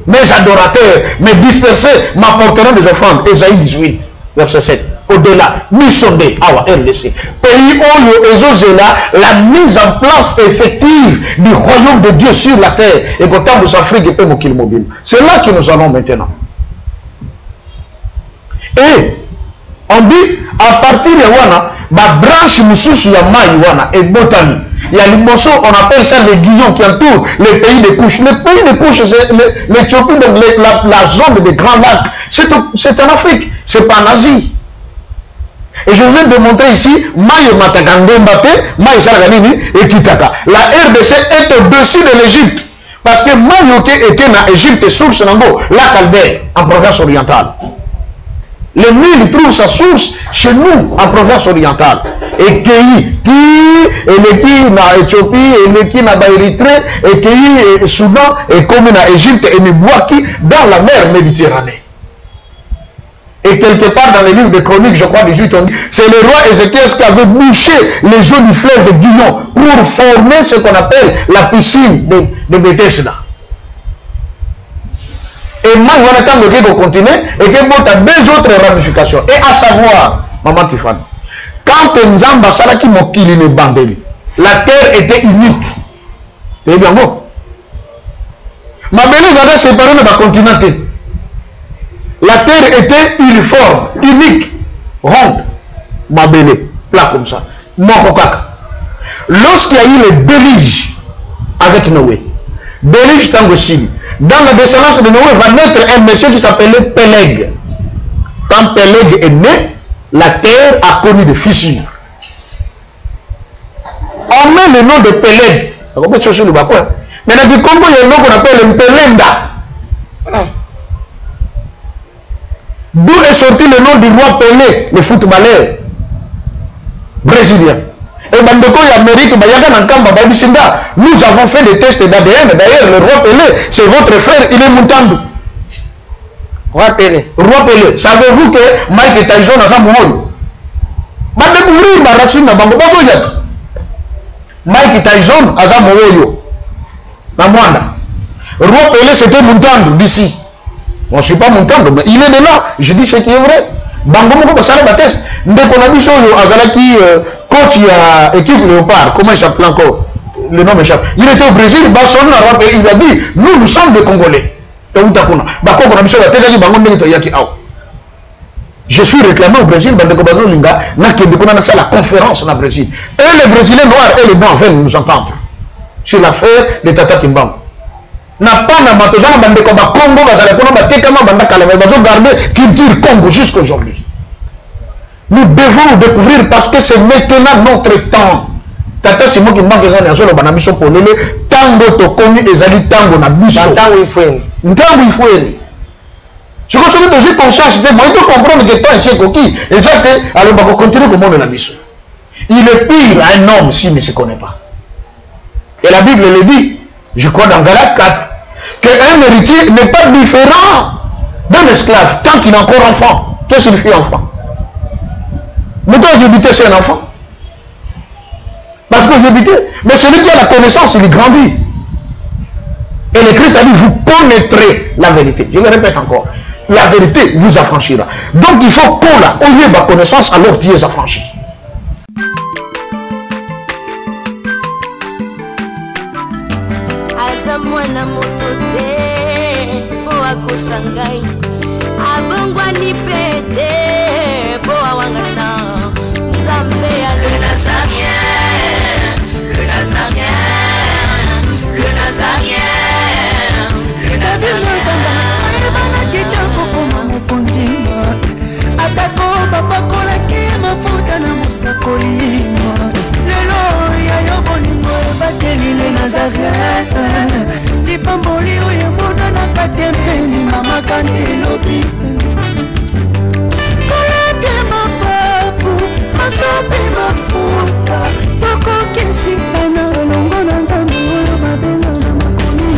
mes adorateurs, mes dispersés m'apporteront des offrandes. Ésaïe 18, verset 7. Au-delà, Misonde, Awa, RDC. Pays où la mise en place effective du royaume de Dieu sur la terre. Et quand on Afrique et Mobile. C'est là que nous allons maintenant. Et on dit à partir de wana ba branche mususu ya mai wana et botani. Il y a l'Imosso, on appelle ça les guillons qui entourent les pays de couche. Les pays de couche, c'est l'Éthiopie, la zone des grands lacs. C'est en Afrique, c'est pas en Asie. Et je vous ai démontré ici, Maï Matakande Mbappé, Maï Saraganini et Kitaka. La RDC est au-dessus de l'Égypte. Parce que Maï était en Égypte, source Nango, la Caldaire, en province orientale. Le Nil trouve sa source chez nous, en province orientale. Et qui et les qui na Éthiopie, et les qui na Érythrée, et qui Soudan, et comme en Égypte, et Mibouaki, dans la mer Méditerranée. Et quelque part dans les livres de chroniques, je crois, 18, on dit, c'est le roi Ézéchiel qui avait bouché les eaux du fleuve Guillon pour former ce qu'on appelle la piscine de Bethesda. Et moi, on attend que vous continuez et que vous avez deux autres ramifications. Et à savoir, Maman Tiffany, quand Nzamba Salaki Mokili ne Bandeli, la terre était unique. C'est bien bon. Ma belle avait séparé de la continent. La terre était uniforme, unique, ronde. Ma belle, là comme ça. Mokokaka. Lorsqu'il y a eu le déluge avec Noé, déluge Tangoshimi, dans la descendance de Noé va naître un monsieur qui s'appelait Peleg. Quand Peleg est né, la terre a connu des fissures. On met le nom de Peleg. Mais dans le Congo, il y a un nom qu'on appelle le Pelenda. D'où est sorti le nom du roi Pelé, le footballeur brésilien. Et Bandeko et Amérique, nous avons fait des tests d'ADN. D'ailleurs, le roi Pelé, c'est votre frère, il est Mutandu. Roi Pelé. Roi Pelé. Savez-vous que Mike Tyson a sa mouille? Mike Tyson a sa mouille. Roi Pelé, c'était Mutandu d'ici. Moi, je ne suis pas Mutandu, mais il est de là. Je dis ce qui est vrai. Bango moko ça la test. Ndeko na biso yo azalaki coach ya équipe Léopard, comment il s'appelle encore? Le nom m'échappe. Il était au Brésil, Barcelone il a dit nous sommes des Congolais. Je suis réclamé au Brésil, Bandeko Bazo Linga, na la conférence au Brésil. Et les Brésiliens noirs et les blancs viennent nous entendre sur l'affaire de Tata Kimbang. Na pas na matozana Bandeko ba Congo bazala kuna batekama bandaka la bazo garder culture Congo jusqu'à aujourd'hui. Nous devons nous découvrir parce que c'est maintenant notre temps. Tata Simon qui manque ngana zolo bana biso polele tango to komi ezali tango na biso. Tango ifweni. Ntango ifweni. Je crois que nous devons conscience de moi il faut comprendre que tant chez Koki et ça que alors on va continuer comme on la biso. Il est pire à un homme s'il ne se connaît pas. Et la Bible le dit, je crois dans Galates 4 qu'un héritier n'est pas différent d'un esclave tant qu'il est encore enfant. Qu'est-ce qu'il fait enfant? Mais toi, j'habitais, c'est un enfant. Parce que j'habitais. Mais celui qui a la connaissance, il grandit. Et le Christ a dit, vous connaîtrez la vérité. Je le répète encore. La vérité vous affranchira. Donc il faut qu'on la, au lieu de la connaissance, alors Dieu est affranchi. Mwana motote boa kosangai abongwa ni pete boa wangata Nzambe ya le Nazarien, le Nazarien, le Nazarien, le Nazarien. Bana kitoko koma mukondima atako babakola ke mafuta na musakolima lelo ya yobolingo bateli le Nazarien. Pamboli oyo mona na katempeni mama kandelobi kolebe mapapu masope mafuta tokokesika na longo na Nzambe oyo babenga na makomi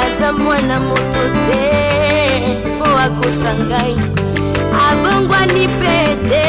aza mwana moto te po akosangai abongwani pete